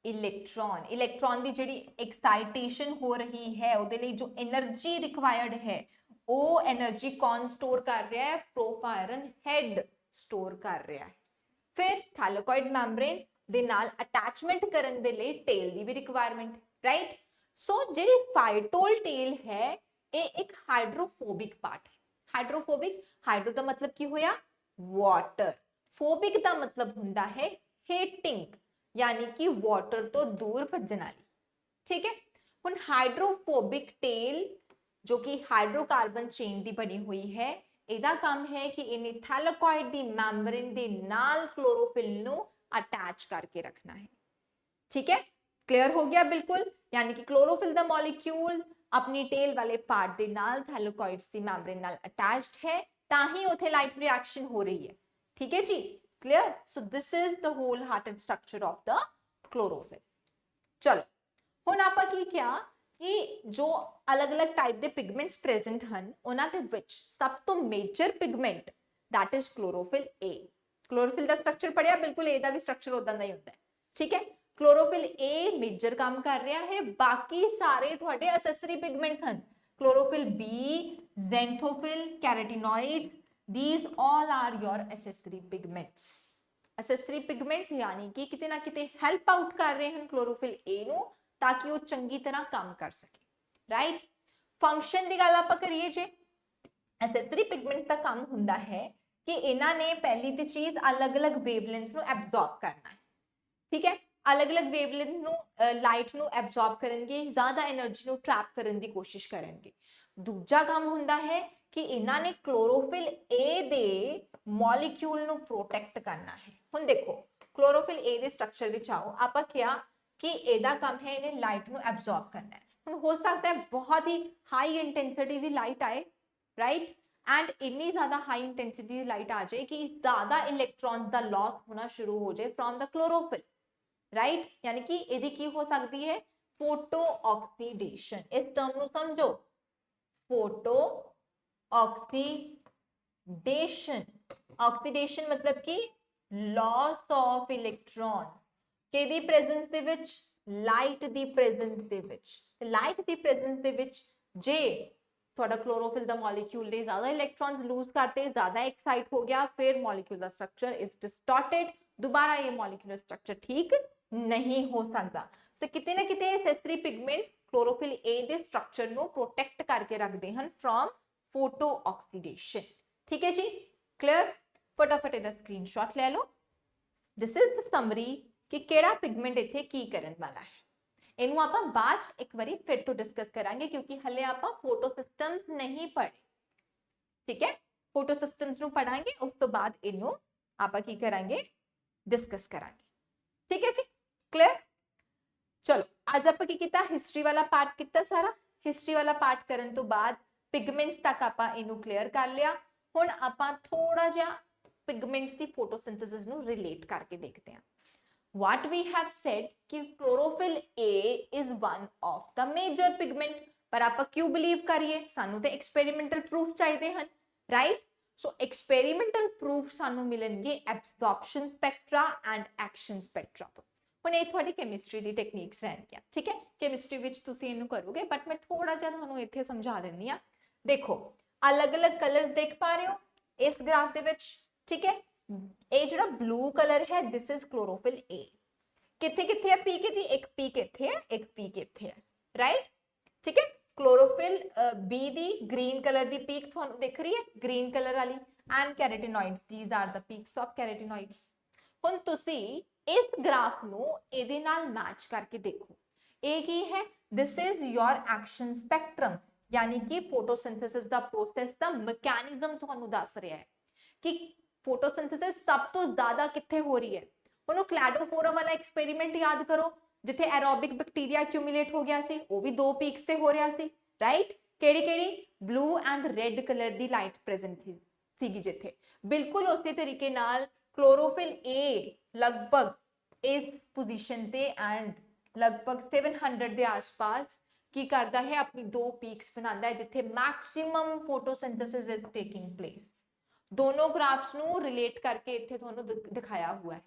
[SPEAKER 2] electron. Electron की जिहड़ी एक्साइटेशन हो रही है उहदे लई जो एनर्जी रिक्वायर्ड है वो एनर्जी कौन स्टोर कर रहा है? प्रोफायरन हेड स्टोर कर रहा है। फिर थैलेकॉइड मैम्ब्रेन दे नाल अटैचमेंट करन दे लई टेल दी भी रिक्वायरमेंट, राइट। सो ਜਿਹੜੀ फाइटोल टेल है ये एक हाइड्रोफोबिक पार्ट है। हाइड्रोफोबिक, हाइड्रो का मतलब की होया वाटर, फोबिक का मतलब हुंदा है हेटिंग, यानी कि वाटर तो दूर भजन वाली। ठीक है, हुन हाइड्रोफोबिक टेल जो कि हाइड्रोकार्बन चेन दी बनी हुई है, ਇਹਦਾ काम है कि इन्हें थैलेकॉइड दी मैम्ब्रेन दे नाल क्लोरोफिल नु अटैच करके रखना है। ठीक है, क्लियर हो गया बिल्कुल। यानी कि क्लोरोफिल दा मॉलिक्यूल अपनी टेल वाले पार्ट दे नाल थैलेकॉइड्स दी मैम्ब्रेन नाल अटैच्ड है, ताही उथे लाइट रिएक्शन हो रही है। ठीक है जी, clear. So this is the whole hearted structure of the chlorophyll. चलो हुण आपां की किया कि जो अलग अलग टाइप दे पिगमेंट्स प्रेजेंट हन उन्हां दे विच सब तो major pigment that is chlorophyll A. Chlorophyll दा स्ट्रक्चर पढ़िया, बिल्कुल ए दा भी स्ट्रक्चर उदां दा ही हुंदा है। ठीक है, क्लोरोफिल ए मेजर काम कर रहा है, बाकी सारे थोड़े एक्सेसरी पिगमेंट्स हैं। Chlorophyll B, xanthophyll, carotenoids, these all are your accessory pigments। accessory pigments यानी कि किते ना किते हेल्प आउट कर रहे हैं क्लोरोफिल ए नु ताकि वो चंगी तरह काम कर सके, राइट। फंक्शन की गल आपां करिए जे accessory pigments का काम हुंदा है कि इन्हां ने पहली ते चीज अलग अलग वेवलेंथ नु एब्जॉर्ब करना है। ठीक है, अलग अलग वेवलेंथ नु लाइट नु एब्जॉर्ब करनगे, ज्यादा एनर्जी नु ट्रैप करन दी कोशिश करनगे। दूजा काम हुंदा है कि इन्हां ने क्लोरोफिल ए दे मॉलिक्यूल नु प्रोटेक्ट करना है। हुण देखो chlorophyll A they structure which आओ, आपां क्या कि एदा काम है इन्हें लाइट नु एब्जॉर्ब करना है। हुण हो सकता है बहुत ही हाई इंटेंसिटी दी लाइट आए, राइट, एंड इतनी ज्यादा हाई इंटेंसिटी दी लाइट आ जाए कि ज्यादा इलेक्ट्रॉन्स दा लॉस होना शुरू हो जाए फ्रॉम द क्लोरोफिल, राइट। यानी कि यदि की हो सकती है फोटो ऑक्सीडेशन। इस टर्म नु समझो, फोटो ऑक्सीडेशन। ऑक्सीडेशन मतलब कि लॉस ऑफ इलेक्ट्रॉन्स केदी प्रेजेंस दे विच? लाइट दी प्रेजेंस दे विच। लाइट दी प्रेजेंस दे विच जे थोड़ा क्लोरोफिल दा मॉलिक्यूल ने ज्यादा इलेक्ट्रॉन्स लूज करते, ज्यादा एक्साइट हो गया, फिर मॉलिक्यूल दा स्ट्रक्चर इज डिस्टॉर्टेड, दोबारा ये मॉलिक्यूलर स्ट्रक्चर ठीक नहीं हो सकता। सो किते ना किते accessory pigments chlorophyll A they structure नु प्रोटेक्ट करके रखते हैं फ्रॉम फोटो ऑक्सीडेशन। ठीक है जी, क्लियर। फटाफट इहदा स्क्रीनशॉट ले लो। दिस इज द समरी कि केड़ा पिगमेंट इत्थे की करन वाला है। इनू आपां बाद च एक बारी फिर तो डिस्कस करांगे क्योंकि हले आपां फोटो सिस्टम्स नहीं पढ़े। ठीक है, फोटो सिस्टम्स नु पढ़ांगे, उस तो बाद इनू आपां की करांगे? डिस्कस करांगे। ठीक है जी, क्लियर। चलो आज आपां की कीता? हिस्ट्री वाला पार्ट कीता सारा। हिस्ट्री वाला पार्ट करन तो बाद पिगमेंट्स तक आपां इनू क्लियर कर लिया। हुण आपां थोड़ा जिहा पिगमेंट्स दी फोटोसिंथेसिस नु रिलेट करके देखते हैं। What we have said कि chlorophyll A is one of the major pigment, पर आप क्यों believe करिए? सानू ते experimental proof चाहिए हैं, right? So experimental proof सानू मिलेंगे absorption spectra and action spectra तो। हुण ये थोड़ी chemistry दी techniques रहनियां, ठीक है? chemistry विच तुसीं इनू करोगे, but मैं थोड़ा जिहा तुहानू इत्थे समझा दिंदी हां। देखो अलग अलग कलर्स देख पा रहे हो, इस ग्राफ दे विच, ठीक है। ये जो ब्लू कलर है दिस इज क्लोरोफिल ए। किथे किथे है पीक दी, एक पीक इथे है, एक पीक इथे है, राइट, ठीक है। क्लोरोफिल बी दी ग्रीन कलर दी पीक थानू दिख रही है, ग्रीन कलर वाली, and carotenoids, these are the peaks of carotenoids. हुण तुसी इस ग्राफ नू इहदे नाल मैच करके देखो, ये की है, this is your action spectrum, यानी कि फोटोसिंथेसिस दा प्रोसेस दा मैकेनिज्म थानू दस रहा है कि फोटोसिंथेसिस सब तो ज्यादा किथे हो रही है। ਉਹਨੂੰ क्लैडोफोरा वाला एक्सपेरिमेंट याद करो जिथे एरोबिक बैक्टीरिया एक्यूमुलेट हो गया सी, वो भी 2 पीक्स ते हो रहा सी, राइट। केड़ी केड़ी, blue and red colour the light present थी जिथे। बिल्कुल उसी तरीके नाल क्लोरोफिल ए लगभग इस पोजीशन ते एंड लगभग 700 के आसपास की करता है, अपनी 2 पीक्स बनाता है जिथे maximum photosynthesis is taking place. दोनों ग्राफ्स नू रिलेट करके इत्थे तुहानू दिखाया हुआ है।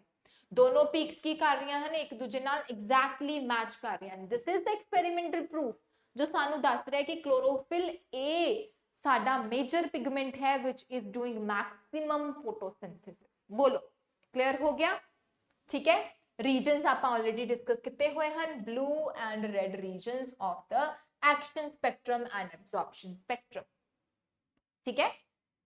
[SPEAKER 2] दोनों पीक्स की कर रही हैं, एक दूजे नाल एग्जैक्टली मैच कर रही हैं। This is the experimental proof जो सानू दस रहा है कि क्लोरोफिल ए साडा मेजर पिगमेंट है which is doing maximum photosynthesis. बोलो क्लियर हो गया, ठीक है। रीजन्स आप ऑलरेडी डिस्कस किए हुए हैं, blue and red regions of the action spectrum and absorption spectrum, ठीक है।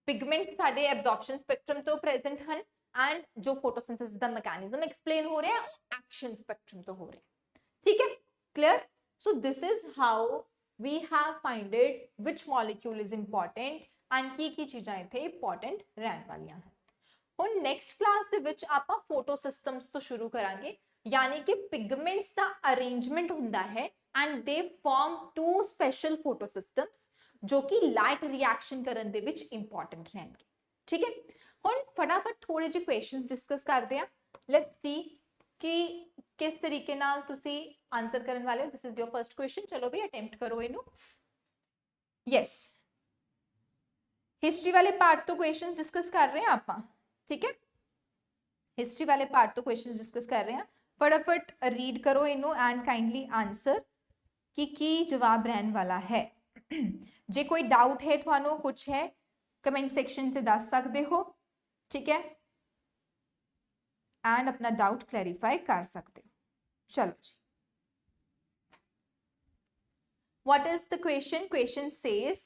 [SPEAKER 2] पिगमेंट्स साडे एब्जॉर्प्शन स्पेक्ट्रम तो प्रेजेंट हैं एंड जो फोटोसिंथेसिस दा मैकेनिज्म एक्सप्लेन हो रहा है एक्शन स्पेक्ट्रम तो हो रहा है, ठीक है, clear. So this is how we have finded which molecule is important and की चीज़ां इत्थे इंपॉर्टेंट रहन वालियां हैं। हुण नैक्सट क्लास दे विच आपां फोटो सिस्टम्स तो शुरू करांगे, यानी कि पिगमेंट्स दा अरेंजमेंट हुंदा है and they form 2 special photo systems जो कि लाइट रिएक्शन करन दे विच इंपॉर्टेंट रहणगे, ठीक है। हुण फटाफट थोड़े जे क्वेश्चंस डिस्कस करते हैं, लेट्स सी कि किस तरीके नाल तुसी आंसर करन वाले हो। This is your first question, चलो भी अटेम्प्ट करो इनू। यस, हिस्ट्री वाले पार्ट तो क्वेश्चंस डिस्कस कर रहे हैं आपां, ठीक है। हिस्ट्री वाले पार्ट तो क्वेश्चंस डिस्कस कर रहे हैं, फटाफट रीड करो इनू एंड काइंडली आंसर कि की जवाब रहने वाला है। जे कोई डाउट है थानू कुछ है कमेंट सेक्शन से दस सकते हो, ठीक है, एंड अपना डाउट क्लैरिफाई कर सकते हो। चलो जी, what is the question? Question says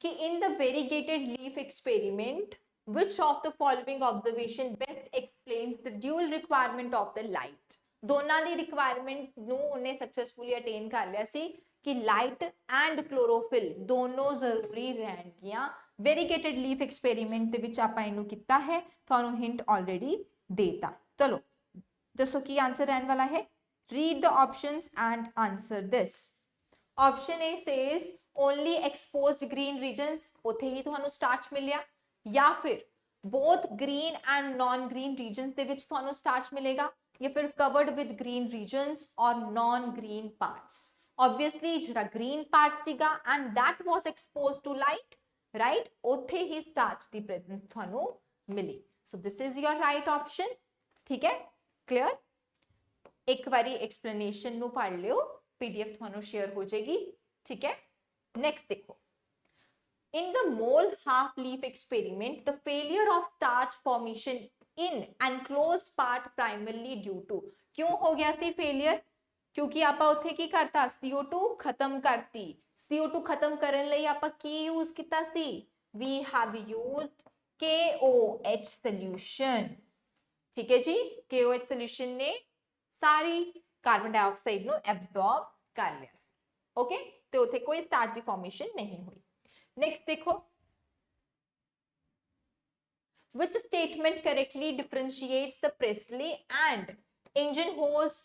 [SPEAKER 2] कि in the variegated leaf experiment which of the following observation best explains the dual requirement of the light? दोनों दी रिक्वायरमेंट नू उन्हें सक्सेसफुली अटेन कर लिया सी कि लाइट एंड क्लोरोफिल दोनों जरूरी रहणगियां। Variegated leaf experiment दे विच आपां इनू कीता है, तुहानू हिंट ऑलरेडी देता। चलो दसो की आंसर रहने वाला है। Read the options and answer this. Option A says only exposed green regions, उथे ही तुहानू स्टार्च मिलिया, या फिर both green and non green regions दे विच तुहानू स्टार्च मिलेगा, या फिर कवर्ड विद ग्रीन रीजन्स और नॉन ग्रीन पार्ट्स। ऑब्वियसली जिहड़ा ग्रीन पार्ट सीगा and that was exposed to light, right, उथे ही स्टार्च दी प्रेजेंस तुहानू मिली। So this is your right option, ठीक है, क्लियर। एक बारी एक्सप्लेनेशन नू पढ़ लियो, पीडीएफ तुहानू शेयर हो जाएगी, ठीक है। नेक्स्ट देखो, in the mole half leaf experiment the failure of starch formation in enclosed part primarily due to, क्यों हो गया सी फेलियर? क्योंकि आपा उथे की करता CO2 खत्म करती। CO2 खत्म करन लई आपा की यूज किता सी? we have used KOH solution, ठीक है जी। KOH solution ने सारी कार्बन डाइऑक्साइड नु एब्जॉर्ब कर लिया सी, ओके, तो उथे कोई स्टार्च दी फॉर्मेशन नहीं हुई। नेक्स्ट देखो, which statement correctly differentiates the Priestley and Ingenhouse's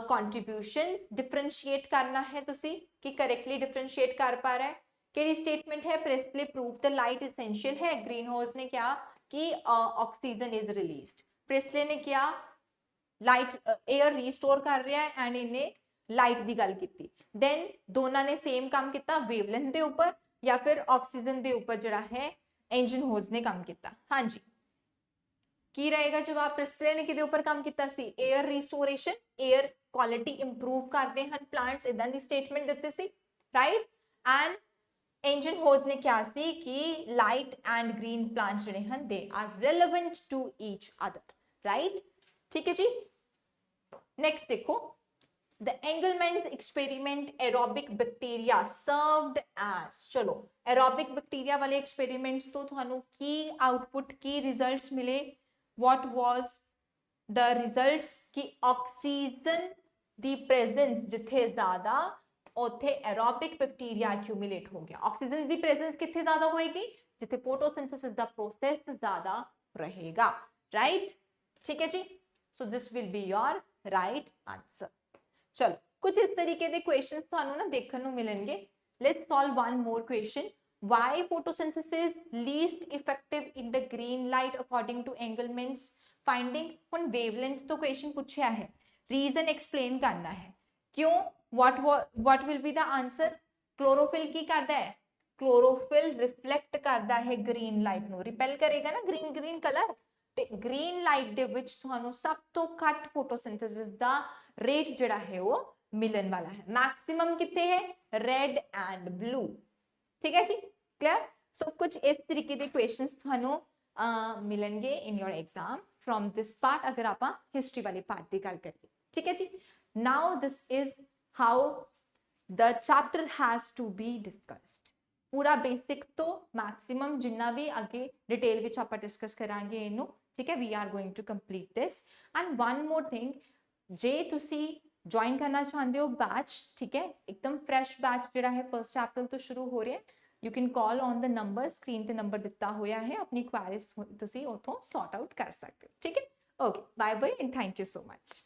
[SPEAKER 2] contributions? Differentiate करना है तुसी कि करेक्टली डिफरेंशिएट कर पा रहा है। केड़ी स्टेटमेंट है? प्रेस्टली प्रूव द लाइट एसेंशियल है, ग्रीनहाउस ने क्या कि ऑक्सीजन इज रिलीज्ड, प्रेस्टली ने क्या लाइट एयर रीस्टोर कर रहा है एंड इन्हें लाइट दी गल कीती। देन दोनों ने सेम काम किया वेवलेंथ दे ऊपर या फिर ऑक्सीजन दे ऊपर जिहड़ा है इंजनहोज ने काम किया। हाँ जी, की रहेगा जवाब? प्रिस्टले ने किदे ऊपर काम किया सी? Air restoration, air quality improve करते हैं प्लांट्स, इदां दी स्टेटमेंट दित्ती सी, राइट। एंड एंजन होज ने क्या सी कि लाइट एंड ग्रीन प्लांट्स ਜਿਹੜੇ ਹਨ they are relevant to each other, right? ठीक है जी। नेक्स्ट देखो, the Engelmann's experiment aerobic bacteria served as, चलो aerobic bacteria वाले experiments तो ਤੁਹਾਨੂੰ ਕੀ output ਕੀ results मिले, what was the results कि ऑक्सीजन ਦੀ presence ਜਿੱਥੇ ਜ਼ਿਆਦਾ ਉੱਥੇ aerobic bacteria accumulate ਹੋ ਗਿਆ। ਆਕਸੀਜਨ ਦੀ presence ਕਿੱਥੇ ਜ਼ਿਆਦਾ ਹੋਏਗੀ, ਜਿੱਥੇ photosynthesis ਦਾ process ਜ਼ਿਆਦਾ ਰਹੇਗਾ, right? ठीक है जी, so this will be your right answer। चलो कुछ इस तरीके के क्वेश्चंस ਤੁਹਾਨੂੰ ਨਾ ਦੇਖਣ ਨੂੰ ਮਿਲਣਗੇ। let's solve one more question, why photosynthesis least effective in the green light according to Engelmann's finding। ਹੁਣ wavelength ਤੋਂ क्वेश्चन पूछा है, रीजन एक्सप्लेन करना है क्यों, what will be the answer। Chlorophyll की करता है, क्लोरोफिल रिफ्लेक्ट करता है ग्रीन लाइट ਨੂੰ, ਰਿਪੈਲ ਕਰੇਗਾ ਨਾ ग्रीन कलर, ਤੇ ग्रीन लाइट ਦੇ ਵਿੱਚ ਤੁਹਾਨੂੰ ਸਭ ਤੋਂ ਘੱਟ ਫੋਟੋਸਿੰਥੇਸਿਸ ਦਾ ਰੇਟ ਜਿਹੜਾ ਹੈ ਉਹ ਮਿਲਣ ਵਾਲਾ ਹੈ। ਮੈਕਸਿਮਮ ਕਿੱਥੇ ਹੈ, ਰੈਡ ਐਂਡ ਬਲੂ। ਠੀਕ ਹੈ ਜੀ, ਕਲੀਅਰ। ਸੋ ਕੁਝ ਇਸ ਤਰੀਕੇ ਦੇ ਕੁਐਸਚਨਸ ਤੁਹਾਨੂੰ ਮਿਲਣਗੇ in your exam from this part, अगर ਆਪਾਂ ਹਿਸਟਰੀ ਵਾਲੇ ਪਾਰਟ ਦੀ ਗੱਲ ਕਰੀਏ। ठीक है जी, now this is how the chapter has to be discussed। पूरा बेसिक तो मैक्सिमम जिन्ना भी आगे डिटेल विच आप डिस्कस करांगे इनू। ठीक है, we are going to complete this. And one more thing, जे तुसी ज्वाइन करना चाहते हो बैच, ठीक है, एकदम फ्रैश बैच जिहड़ा है 1 अप्रैल तो शुरू हो रहा है, you can call on the number, screen ते नंबर दिता होया है, अपनी क्वेरीज तुसी उथों सॉर्ट आउट कर सकते हो। ठीक है, okay, bye bye and thank you so much.